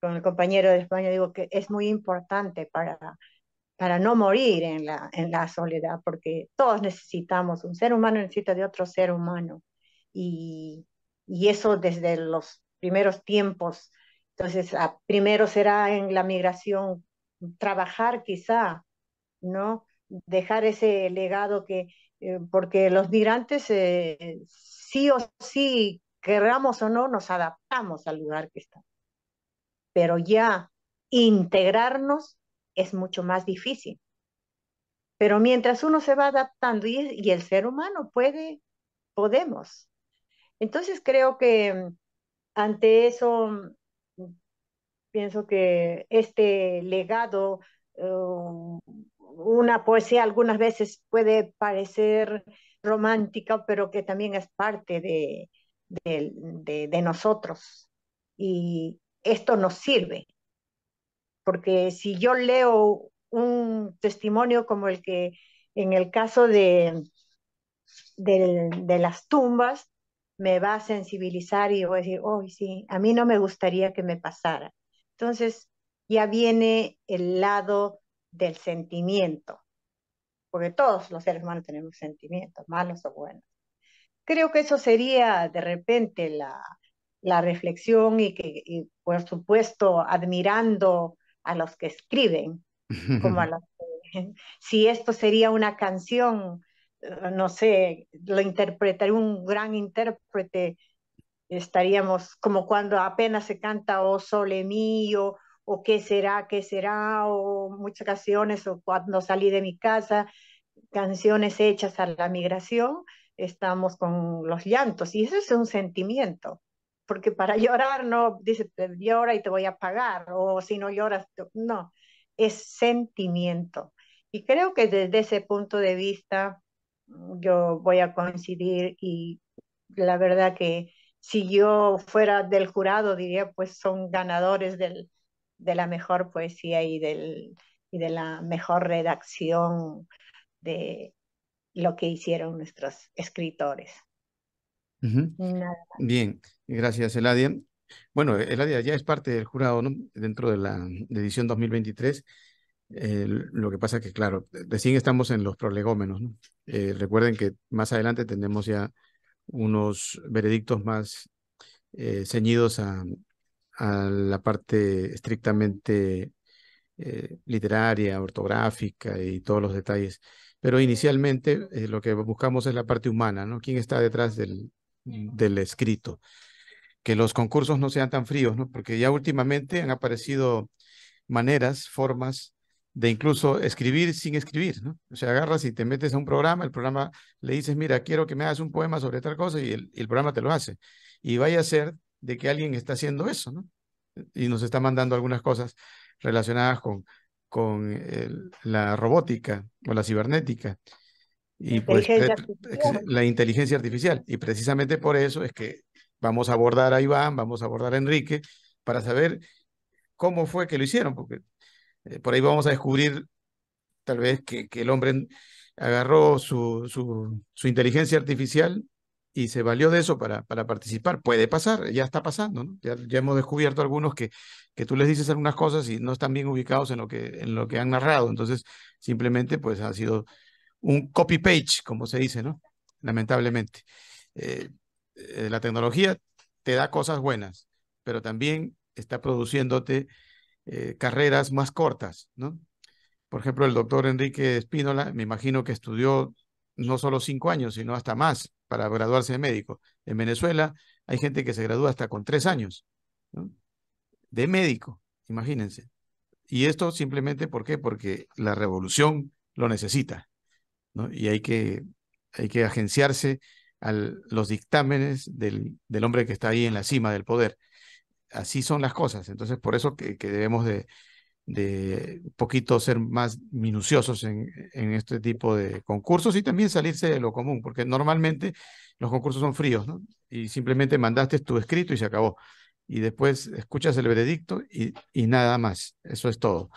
el compañero de España, digo que es muy importante para no morir en la soledad, porque todos necesitamos, un ser humano necesita de otro ser humano, y, y eso desde los primeros tiempos. Entonces, primero será en la migración, trabajar quizá, ¿no? Dejar ese legado porque los migrantes, sí o sí, querramos o no, nos adaptamos al lugar que estamos, pero ya integrarnos es mucho más difícil. Pero mientras uno se va adaptando y el ser humano podemos. Entonces creo que ante eso pienso que este legado, una poesía algunas veces puede parecer romántica, pero que también es parte de nosotros. Y esto nos sirve, porque si yo leo un testimonio como el que en el caso de las tumbas, me va a sensibilizar y voy a decir, oh, sí, a mí no me gustaría que me pasara. Entonces ya viene el lado del sentimiento, porque todos los seres humanos tenemos sentimientos, malos o buenos. Creo que eso sería de repente la reflexión y por supuesto admirando a los que escriben, como a los que, si esto sería una canción, no sé, lo interpretaría un gran intérprete, estaríamos como cuando apenas se canta O Sole Mío, o qué será, o muchas canciones, o cuando salí de mi casa, canciones hechas a la migración, estamos con los llantos, y eso es un sentimiento, porque para llorar no, dice, llora y te voy a pagar, o si no lloras, no, es sentimiento. Y creo que desde ese punto de vista yo voy a coincidir y la verdad que si yo fuera del jurado diría pues son ganadores de la mejor poesía y de la mejor redacción de lo que hicieron nuestros escritores. Ujú. Nada. Bien, gracias, Eladia. Bueno, Eladia ya es parte del jurado, ¿no? Dentro de la de edición 2023. Lo que pasa que, claro, recién estamos en los prolegómenos, ¿no? Recuerden que más adelante tenemos ya unos veredictos más ceñidos a la parte estrictamente literaria, ortográfica y todos los detalles. Pero inicialmente lo que buscamos es la parte humana, ¿no? ¿Quién está detrás del escrito? Que los concursos no sean tan fríos, ¿no? Porque ya últimamente han aparecido maneras, formas de incluso escribir sin escribir, ¿no? O sea, agarras y te metes a un programa, el programa le dices, mira, quiero que me hagas un poema sobre tal cosa y el programa te lo hace. Y vaya a ser de que alguien está haciendo eso, ¿no? Y nos está mandando algunas cosas relacionadas con la robótica o la cibernética y pues Inteligencia artificial. la inteligencia artificial. Y precisamente por eso es que vamos a abordar a Iván, vamos a abordar a Enrique para saber cómo fue que lo hicieron, porque por ahí vamos a descubrir tal vez que el hombre agarró su inteligencia artificial y se valió de eso para participar. Puede pasar, ya está pasando, ¿no? Ya hemos descubierto algunos que tú les dices algunas cosas y no están bien ubicados en lo que han narrado. Entonces, simplemente pues ha sido un copy-page, como se dice, ¿no? Lamentablemente. Eh, la tecnología te da cosas buenas, pero también está produciéndote carreras más cortas, ¿no? Por ejemplo, el doctor Enrique Espínola, me imagino que estudió no solo 5 años, sino hasta más para graduarse de médico. En Venezuela hay gente que se gradúa hasta con 3 años, ¿no? De médico, imagínense. Y esto simplemente, ¿por qué? Porque la revolución lo necesita, ¿no? Y hay que agenciarse a los dictámenes del hombre que está ahí en la cima del poder. Así son las cosas. Entonces, por eso que debemos de un poquito ser más minuciosos en este tipo de concursos y también salirse de lo común, porque normalmente los concursos son fríos, ¿no? Y simplemente mandaste tu escrito y se acabó. Y después escuchas el veredicto y nada más. Eso es todo.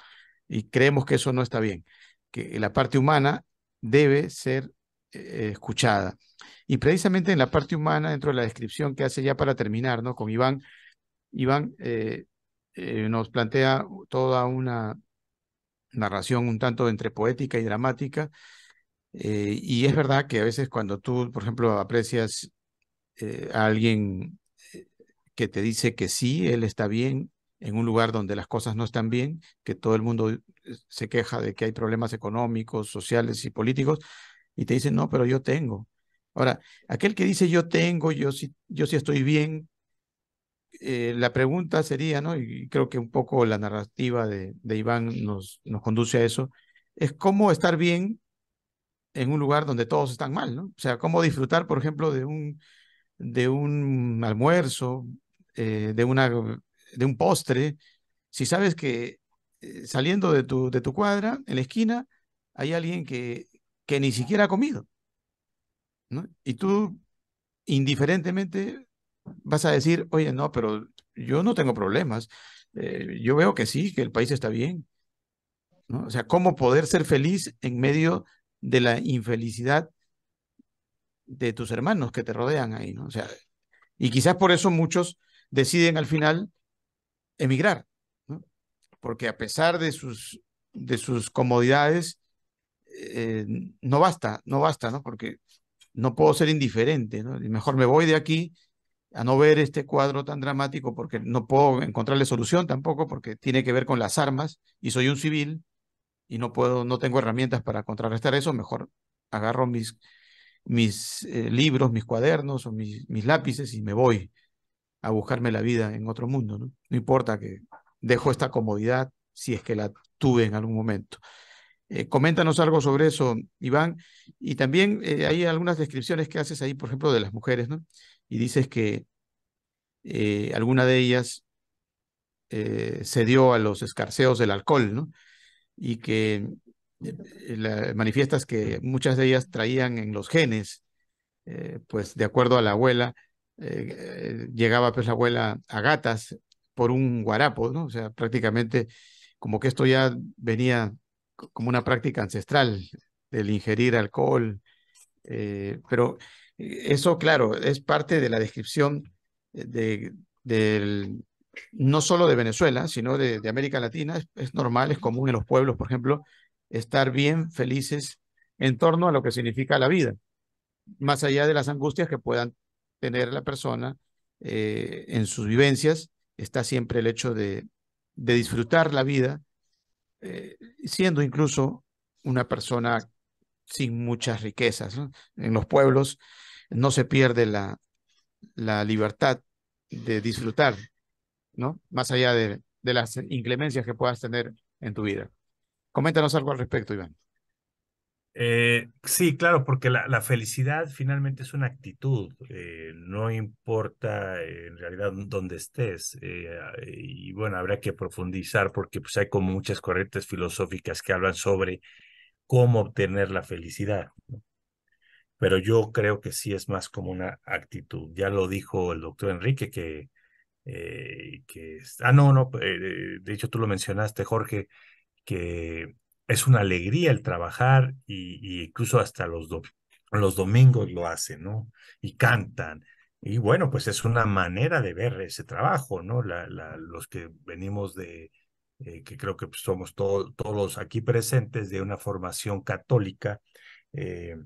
Y creemos que eso no está bien, que la parte humana debe ser escuchada. Y precisamente en la parte humana, dentro de la descripción que hace ya para terminar, ¿no? Con Iván, Iván nos plantea toda una narración un tanto entre poética y dramática, y es verdad que a veces cuando tú, por ejemplo, aprecias a alguien que te dice que sí, él está bien en un lugar donde las cosas no están bien, que todo el mundo se queja de que hay problemas económicos, sociales y políticos, y te dice, no, pero yo tengo. Ahora, aquel que dice yo tengo, yo sí estoy bien, la pregunta sería, ¿no? Y creo que un poco la narrativa de Iván nos conduce a eso, es cómo estar bien en un lugar donde todos están mal, ¿no? O sea, cómo disfrutar, por ejemplo, de un almuerzo, de un postre, si sabes que saliendo de tu cuadra, en la esquina, hay alguien que ni siquiera ha comido, ¿no? Y tú indiferentemente vas a decir, oye, no, pero yo no tengo problemas. Yo veo que sí, que el país está bien, ¿no? O sea, ¿cómo poder ser feliz en medio de la infelicidad de tus hermanos que te rodean ahí, ¿no? O sea, y quizás por eso muchos deciden al final emigrar, ¿no? Porque a pesar de sus comodidades, eh, no basta, ¿no? Porque no puedo ser indiferente, ¿no? Y mejor me voy de aquí a no ver este cuadro tan dramático porque no puedo encontrarle solución tampoco porque tiene que ver con las armas y soy un civil y no tengo herramientas para contrarrestar eso, mejor agarro mis libros, mis cuadernos o mis lápices y me voy a buscarme la vida en otro mundo, ¿no? No importa que dejo esta comodidad si es que la tuve en algún momento. Coméntanos algo sobre eso, Iván. Y también hay algunas descripciones que haces ahí, por ejemplo, de las mujeres, ¿no? Y dices que alguna de ellas cedió a los escarceos del alcohol, ¿no? Y que manifiestas que muchas de ellas traían en los genes, pues de acuerdo a la abuela, llegaba pues la abuela a gatas por un guarapo, ¿no? O sea, prácticamente como que esto ya venía como una práctica ancestral del ingerir alcohol, pero eso, claro, es parte de la descripción del, no solo de Venezuela, sino de América Latina. Es normal, es común en los pueblos, por ejemplo, estar bien felices en torno a lo que significa la vida, más allá de las angustias que puedan tener la persona en sus vivencias, está siempre el hecho de disfrutar la vida, siendo incluso una persona sin muchas riquezas, ¿no? En los pueblos no se pierde la libertad de disfrutar, ¿no? Más allá de las inclemencias que puedas tener en tu vida. Coméntanos algo al respecto, Iván. Sí, claro, porque la felicidad finalmente es una actitud, no importa en realidad dónde estés. Y bueno, habrá que profundizar porque pues, hay como muchas corrientes filosóficas que hablan sobre cómo obtener la felicidad, ¿no? Pero yo creo que sí es más como una actitud. Ya lo dijo el doctor Enrique no, de hecho tú lo mencionaste, Jorge, que es una alegría el trabajar y incluso hasta los domingos lo hacen, ¿no? Y cantan. Y bueno, pues es una manera de ver ese trabajo, ¿no? Los que venimos que creo que pues, somos todos aquí presentes de una formación católica, eh,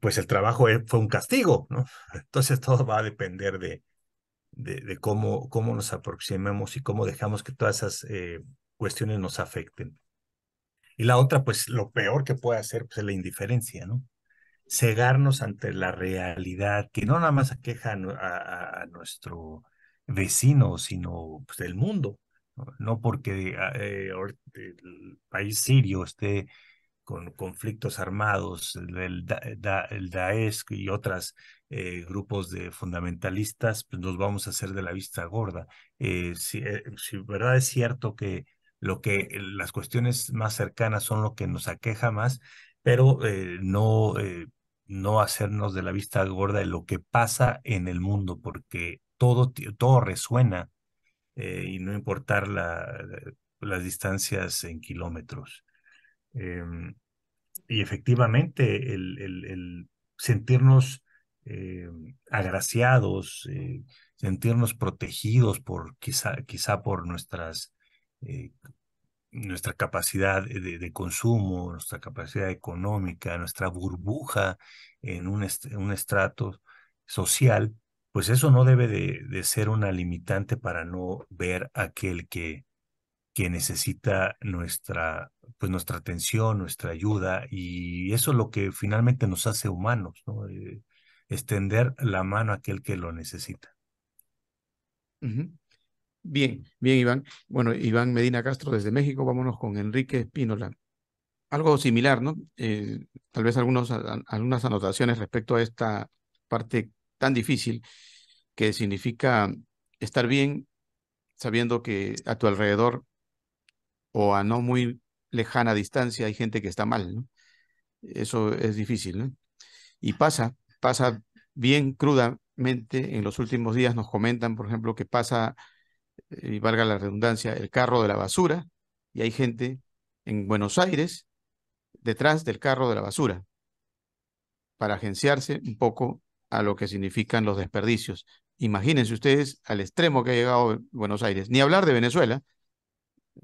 pues el trabajo fue un castigo, ¿no? Entonces todo va a depender de cómo nos aproximemos y cómo dejamos que todas esas cuestiones nos afecten. Y la otra, pues lo peor que puede hacer pues, es la indiferencia, ¿no? Cegarnos ante la realidad que no nada más aqueja a nuestro vecino, sino pues, del mundo. No, no porque el país sirio esté con conflictos armados, el Daesh y otros grupos de fundamentalistas, pues nos vamos a hacer de la vista gorda. Si verdad es cierto que las cuestiones más cercanas son lo que nos aqueja más, pero no hacernos de la vista gorda de lo que pasa en el mundo, porque todo resuena y no importar las distancias en kilómetros. Em, y efectivamente, el sentirnos eh, agraciados, sentirnos protegidos quizá por eh, nuestra capacidad de consumo, nuestra capacidad económica, nuestra burbuja en un estrato social, pues eso no debe de ser una limitante para no ver a aquel que necesita pues nuestra atención, nuestra ayuda, y eso es lo que finalmente nos hace humanos, ¿no? Extender la mano a aquel que lo necesita. Ujú. Bien, bien, Iván. Bueno, Iván Medina Castro desde México. Vámonos con Enrique Espínola. Algo similar, ¿no? Tal vez algunas anotaciones respecto a esta parte tan difícil que significa estar bien sabiendo que a tu alrededor o a no muy lejana distancia hay gente que está mal, ¿no? Eso es difícil, ¿no? Y pasa bien crudamente. En los últimos días nos comentan, por ejemplo, que pasa, y valga la redundancia, el carro de la basura, y hay gente en Buenos Aires detrás del carro de la basura para agenciarse un poco a lo que significan los desperdicios. Imagínense ustedes al extremo que ha llegado Buenos Aires. Ni hablar de Venezuela.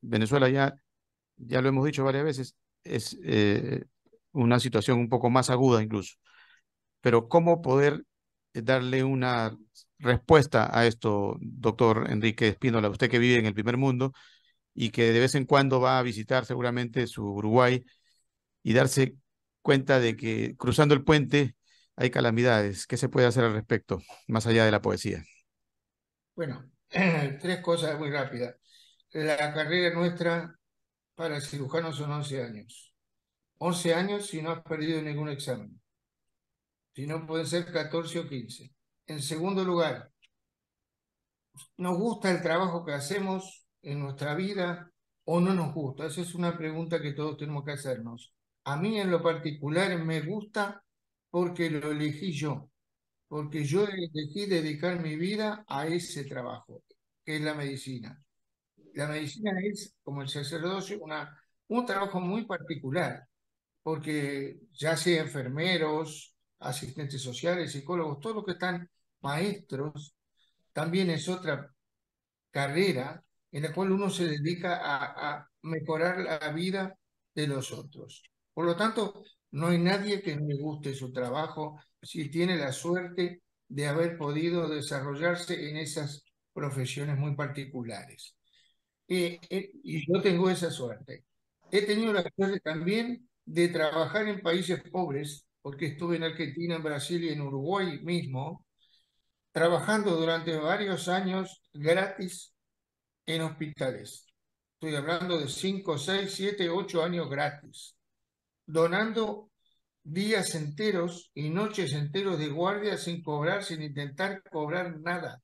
Venezuela ya lo hemos dicho varias veces, es una situación un poco más aguda incluso. Pero ¿cómo poder darle una respuesta a esto, doctor Enrique Espínola, usted que vive en el primer mundo y que de vez en cuando va a visitar seguramente su Uruguay y darse cuenta de que cruzando el puente hay calamidades? ¿Qué se puede hacer al respecto, más allá de la poesía? Bueno, tres cosas muy rápidas. La carrera nuestra para cirujanos son 11 años. 11 años si no has perdido ningún examen. Si no, pueden ser 14 o 15. En segundo lugar, ¿nos gusta el trabajo que hacemos en nuestra vida o no nos gusta? Esa es una pregunta que todos tenemos que hacernos. A mí en lo particular me gusta porque lo elegí yo, porque yo elegí dedicar mi vida a ese trabajo, que es la medicina. La medicina es, como el sacerdocio, un trabajo muy particular, porque ya sea enfermeros, asistentes sociales, psicólogos, todos los que están maestros, también es otra carrera en la cual uno se dedica a mejorar la vida de los otros. Por lo tanto, no hay nadie que no le guste su trabajo si tiene la suerte de haber podido desarrollarse en esas profesiones muy particulares. Y yo tengo esa suerte. He tenido la suerte también de trabajar en países pobres, porque estuve en Argentina, en Brasil y en Uruguay mismo, trabajando durante varios años gratis en hospitales. Estoy hablando de 5, 6, 7, 8 años gratis, donando días enteros y noches enteros de guardia sin cobrar, sin intentar cobrar nada,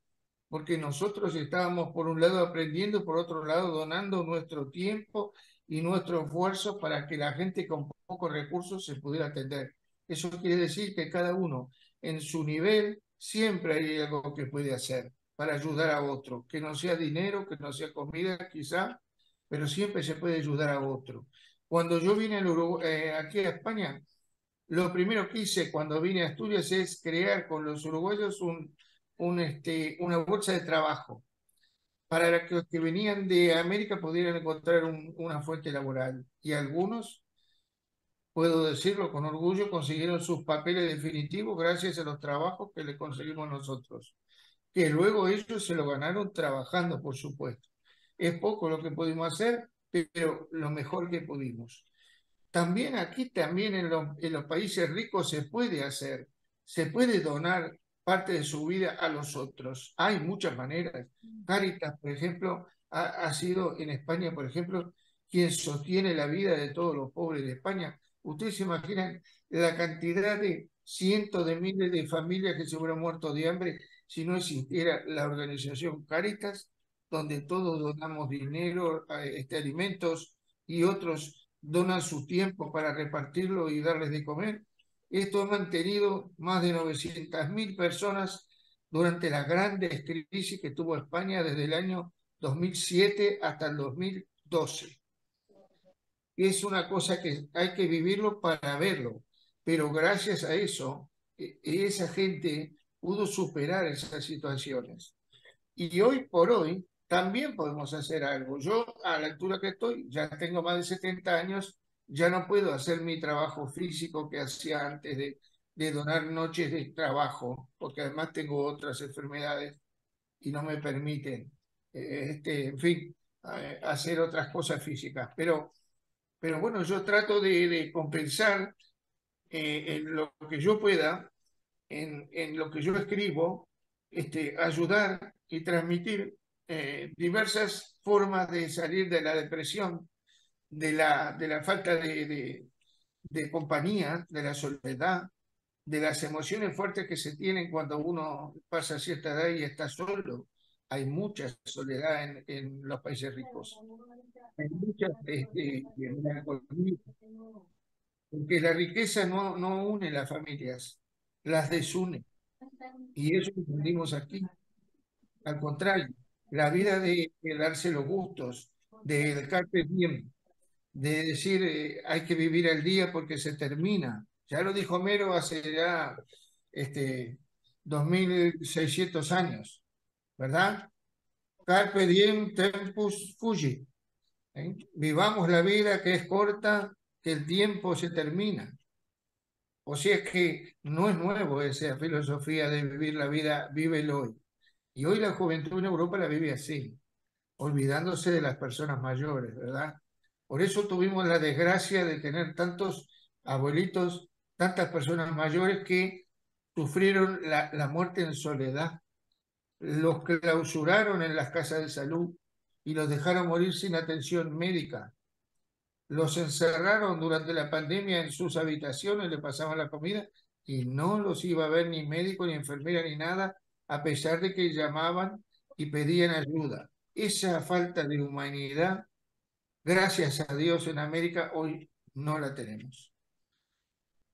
porque nosotros estábamos por un lado aprendiendo, por otro lado donando nuestro tiempo y nuestro esfuerzo para que la gente con pocos recursos se pudiera atender. Eso quiere decir que cada uno en su nivel siempre hay algo que puede hacer para ayudar a otro, que no sea dinero, que no sea comida quizá, pero siempre se puede ayudar a otro. Cuando yo vine aquí a España, lo primero que hice cuando vine a Asturias es crear con los uruguayos una bolsa de trabajo para que los que venían de América pudieran encontrar una fuente laboral. Y algunos, puedo decirlo con orgullo, consiguieron sus papeles definitivos gracias a los trabajos que le conseguimos nosotros, que luego ellos se lo ganaron trabajando, por supuesto. Es poco lo que pudimos hacer, pero lo mejor que pudimos. También aquí, también en los países ricos se puede hacer, se puede donar parte de su vida a los otros. Hay muchas maneras. Cáritas, por ejemplo, ha sido en España, por ejemplo, quien sostiene la vida de todos los pobres de España. Ustedes se imaginan la cantidad de cientos de miles de familias que se hubieran muerto de hambre si no existiera la organización Cáritas, donde todos donamos dinero, alimentos y otros donan su tiempo para repartirlo y darles de comer. Esto ha mantenido más de 900.000 personas durante las grandes crisis que tuvo España desde el año 2007 hasta el 2012. Es una cosa que hay que vivirlo para verlo, pero gracias a eso, esa gente pudo superar esas situaciones. Y hoy por hoy también podemos hacer algo. Yo, a la altura que estoy, ya tengo más de 70 años, ya no puedo hacer mi trabajo físico que hacía antes de donar noches de trabajo, porque además tengo otras enfermedades y no me permiten, en fin, hacer otras cosas físicas. Pero bueno, yo trato de compensar en lo que yo pueda, en lo que yo escribo, ayudar y transmitir diversas formas de salir de la depresión, de la falta de compañía, de la soledad, de las emociones fuertes que se tienen cuando uno pasa cierta edad y está solo. Hay mucha soledad en los países ricos. Hay mucha melancolía, porque la riqueza no une las familias, las desune. Y eso lo entendimos aquí. Al contrario, la vida de darse los gustos, del carpe diem, de decir hay que vivir el día porque se termina. Ya lo dijo Homero hace ya 2600 años, ¿verdad? Carpe diem tempus fugit. ¿Eh? Vivamos la vida que es corta, que el tiempo se termina. O sea, es que no es nuevo esa filosofía de vivir la vida, vive el hoy. Y hoy la juventud en Europa la vive así, olvidándose de las personas mayores, ¿verdad? Por eso tuvimos la desgracia de tener tantos abuelitos, tantas personas mayores que sufrieron la muerte en soledad. Los clausuraron en las casas de salud y los dejaron morir sin atención médica. Los encerraron durante la pandemia en sus habitaciones, le pasaban la comida y no los iba a ver ni médico, ni enfermera, ni nada, a pesar de que llamaban y pedían ayuda. Esa falta de humanidad, gracias a Dios en América, hoy no la tenemos.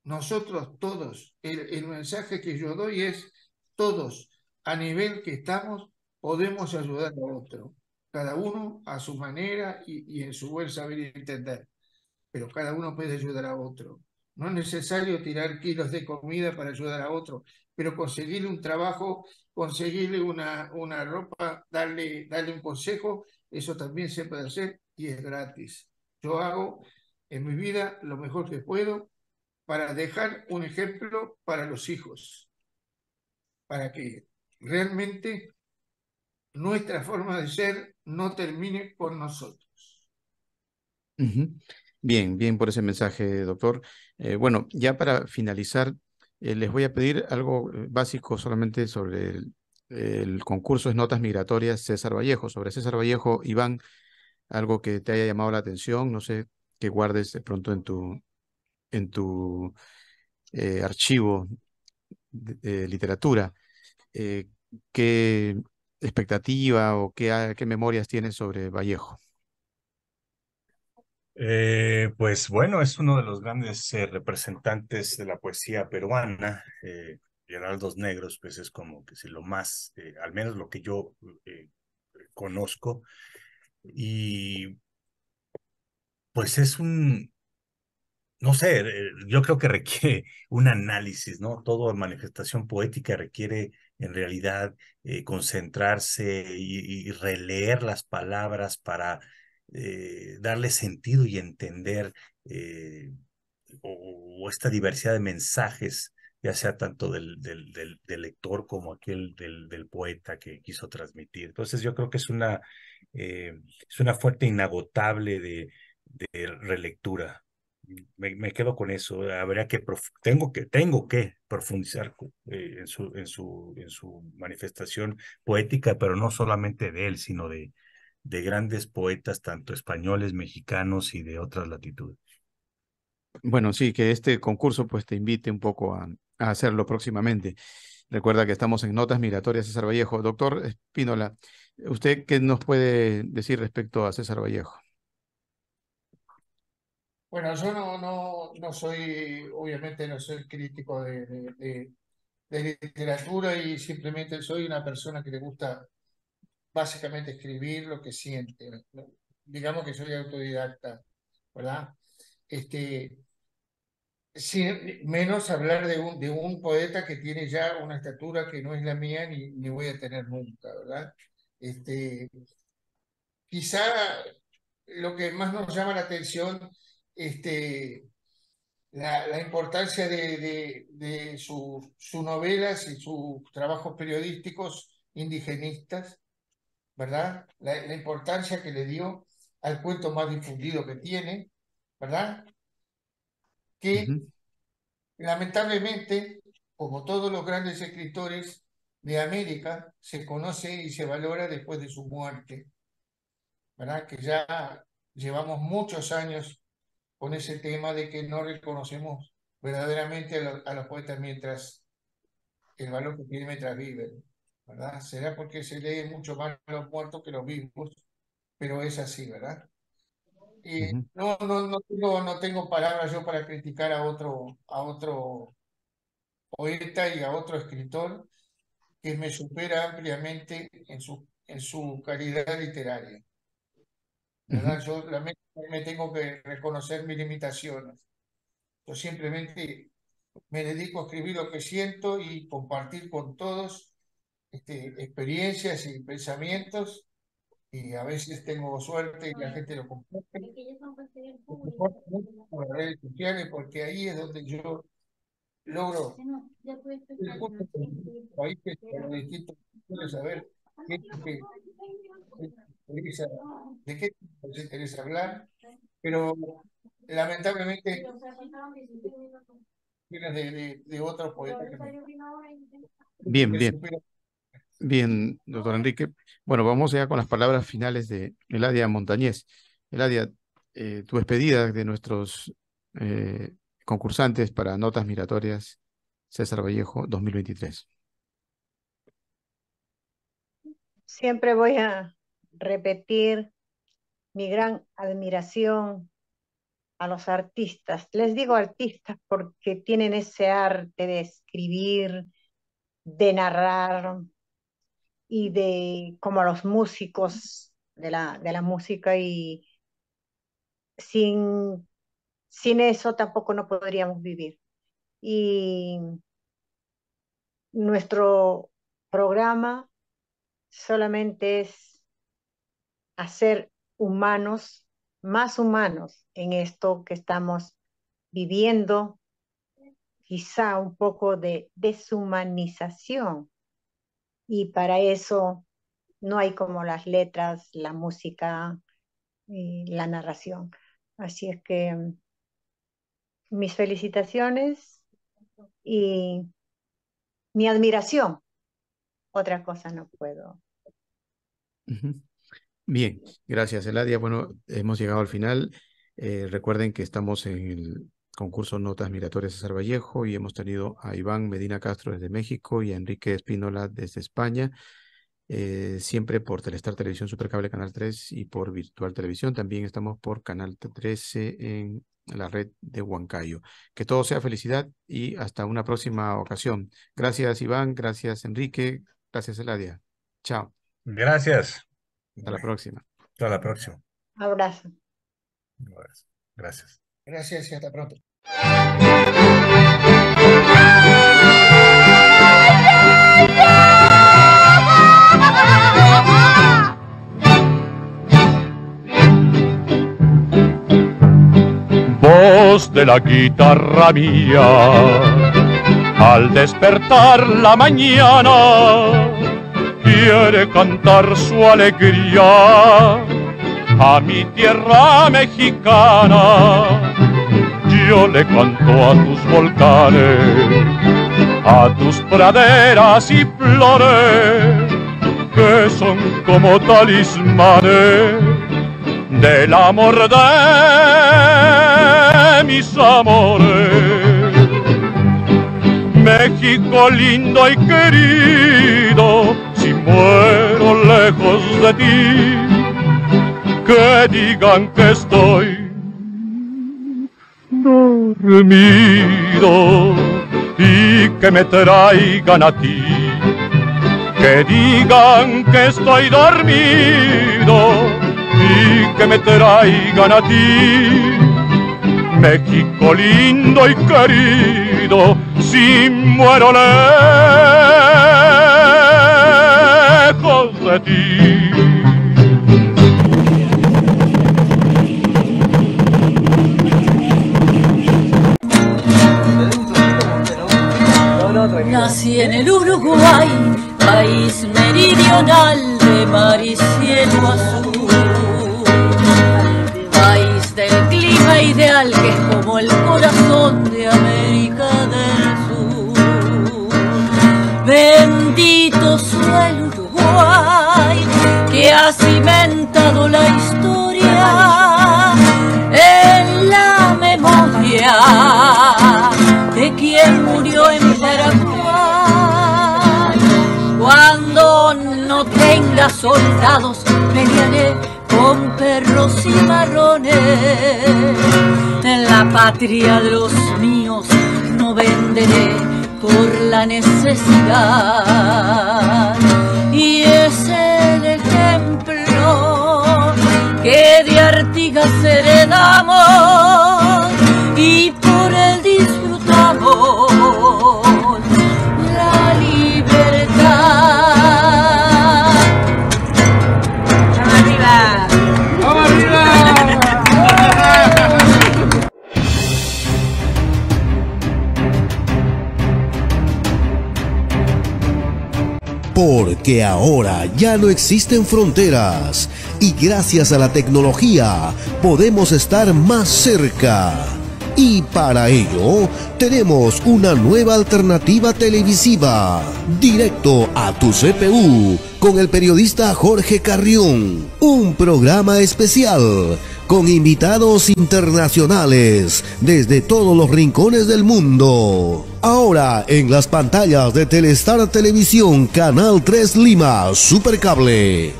Nosotros todos, el mensaje que yo doy es, todos, a nivel que estamos, podemos ayudar a otro, cada uno a su manera y en su buen saber y entender, pero cada uno puede ayudar a otro. No es necesario tirar kilos de comida para ayudar a otro, pero conseguirle un trabajo, conseguirle una ropa, darle un consejo, eso también se puede hacer y es gratis. Yo hago en mi vida lo mejor que puedo para dejar un ejemplo para los hijos, para que realmente nuestra forma de ser no termine con nosotros. Ujú. Bien, bien por ese mensaje, doctor. Bueno, ya para finalizar, les voy a pedir algo básico solamente sobre el concurso de notas migratorias César Vallejo. Sobre César Vallejo, Iván, algo que te haya llamado la atención, no sé, que guardes de pronto en tu archivo de literatura. Eh, ¿Qué expectativa o qué memorias tienes sobre Vallejo? Pues bueno, es uno de los grandes representantes de la poesía peruana. Heraldos Negros, pues es como que si lo más, al menos lo que yo conozco. Y pues es no sé, yo creo que requiere un análisis, ¿no? Toda manifestación poética requiere en realidad concentrarse y releer las palabras para darle sentido y entender eh, o esta diversidad de mensajes, ya sea tanto del lector como aquel del poeta que quiso transmitir. Entonces yo creo que es una fuente inagotable de relectura. Me quedo con eso. Habría que tengo que profundizar en su manifestación poética, pero no solamente de él, sino de grandes poetas, tanto españoles, mexicanos y de otras latitudes. Bueno, sí, que este concurso pues te invite un poco a hacerlo próximamente. Recuerda que estamos en Notas Migratorias César Vallejo. Doctor Espínola, ¿usted qué nos puede decir respecto a César Vallejo? Bueno, yo no soy, obviamente no soy crítico de literatura y simplemente soy una persona que le gusta básicamente escribir lo que siente. Digamos que soy autodidacta, ¿verdad? Este, menos hablar de un poeta que tiene ya una estatura que no es la mía ni voy a tener nunca, ¿verdad? Este, quizá lo que más nos llama la atención, este, la importancia de sus novelas y sus trabajos periodísticos indigenistas, ¿verdad? La importancia que le dio al cuento más difundido que tiene, ¿verdad? Que Ujú, lamentablemente, como todos los grandes escritores de América, se conoce y se valora después de su muerte, ¿verdad? Que ya llevamos muchos años con ese tema de que no reconocemos verdaderamente a los poetas mientras el valor que tienen mientras viven, ¿verdad? Será porque se lee mucho más los muertos que los vivos, pero es así, ¿verdad? Y Ujú. no tengo palabras yo para criticar a otro poeta y a otro escritor que me supera ampliamente en su calidad literaria, ¿verdad? Ujú. Yo me tengo que reconocer mis limitaciones. Yo simplemente me dedico a escribir lo que siento y compartir con todos experiencias y pensamientos, y a veces tengo suerte y la gente lo comparte. Lo comparto mucho por las redes sociales porque ahí es donde yo logro el punto de los países, de los distintos pueblos, saber qué es lo que les interesa, de qué les interesa hablar, pero lamentablemente viene de otros poetas Bien, me bien, superan. bien, doctor Enrique. Bueno, vamos ya con las palabras finales de Eladia Montañez. Eladia, tu despedida de nuestros eh, concursantes para Notas Migratorias César Vallejo 2023. Siempre voy a repetir mi gran admiración a los artistas. Les digo artistas porque tienen ese arte de escribir, de narrar y de como a los músicos de la música, y sin, sin eso tampoco no podríamos vivir. Y nuestro programa solamente es hacer humanos, más humanos en esto que estamos viviendo, quizá un poco de deshumanización. Y para eso no hay como las letras, la música y la narración. Así es que mis felicitaciones y mi admiración. Otra cosa no puedo. Ujú. Bien, gracias, Eladia. Bueno, hemos llegado al final. Recuerden que estamos en el concurso Notas Migratorias César Vallejo y hemos tenido a Iván Medina Castro desde México y a Enrique Espínola desde España, siempre por Telestar Televisión Supercable Canal 3 y por Virtual Televisión. También estamos por Canal 13 en la red de Huancayo. Que todo sea felicidad y hasta una próxima ocasión. Gracias, Iván. Gracias, Enrique. Gracias, Eladia. Chao. Gracias. Hasta la próxima. Hasta la próxima. Abrazo. Gracias. Gracias y hasta pronto. Voz de la guitarra mía, al despertar la mañana, quiere cantar su alegría a mi tierra mexicana. Yo le canto a tus volcanes, a tus praderas y flores, que son como talismanes del amor de mis amores. México lindo y querido, si muero lejos de ti, que digan que estoy dormido y que me traigan a ti, que digan que estoy dormido y que me traigan a ti. México lindo y querido, si muero lejos de ti. Nací en el Uruguay, país meridional de mar y cielo azul, país del clima ideal que es como el corazón de América del Sur. Bendito sea el Uruguay que ha cimentado la historia en la memoria quien murió en Paraguay. Cuando no tenga soldados, pelearé con perros y marrones. En la patria de los míos no venderé por la necesidad. Y es el ejemplo que de Artigas heredamos y por él disfrutamos la libertad. ¡Vamos arriba! ¡Vamos arriba! Porque ahora ya no existen fronteras y gracias a la tecnología podemos estar más cerca. Y para ello tenemos una nueva alternativa televisiva, Directo a tu CPU, con el periodista Jorge Carrión. Un programa especial con invitados internacionales desde todos los rincones del mundo. Ahora en las pantallas de Telestar Televisión, Canal 3 Lima, Supercable.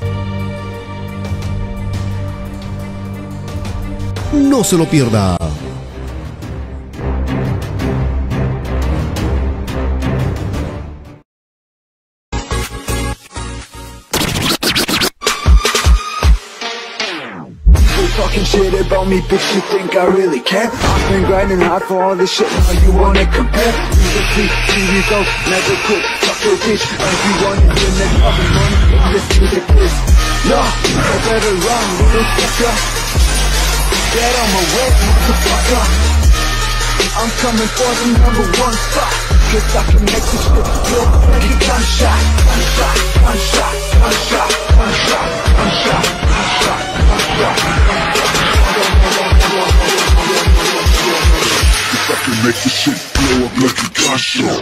No se lo pierda. Talking shit about me, bitch, you think I really care? I've been grinding hard for all this shit, now you wanna compare? Music, TV goes, never quit, fuck your bitch. Everyone in the next fucking money, this music is. No, I better run, little fucker. Get on my way, motherfucker. I'm coming for the #1 spot, cause I can make this shit look like a gunshot. Gunshot, gunshot, gunshot, gunshot, gunshot, gunshot, gunshot. If I can make this shit blow up like a gunshot.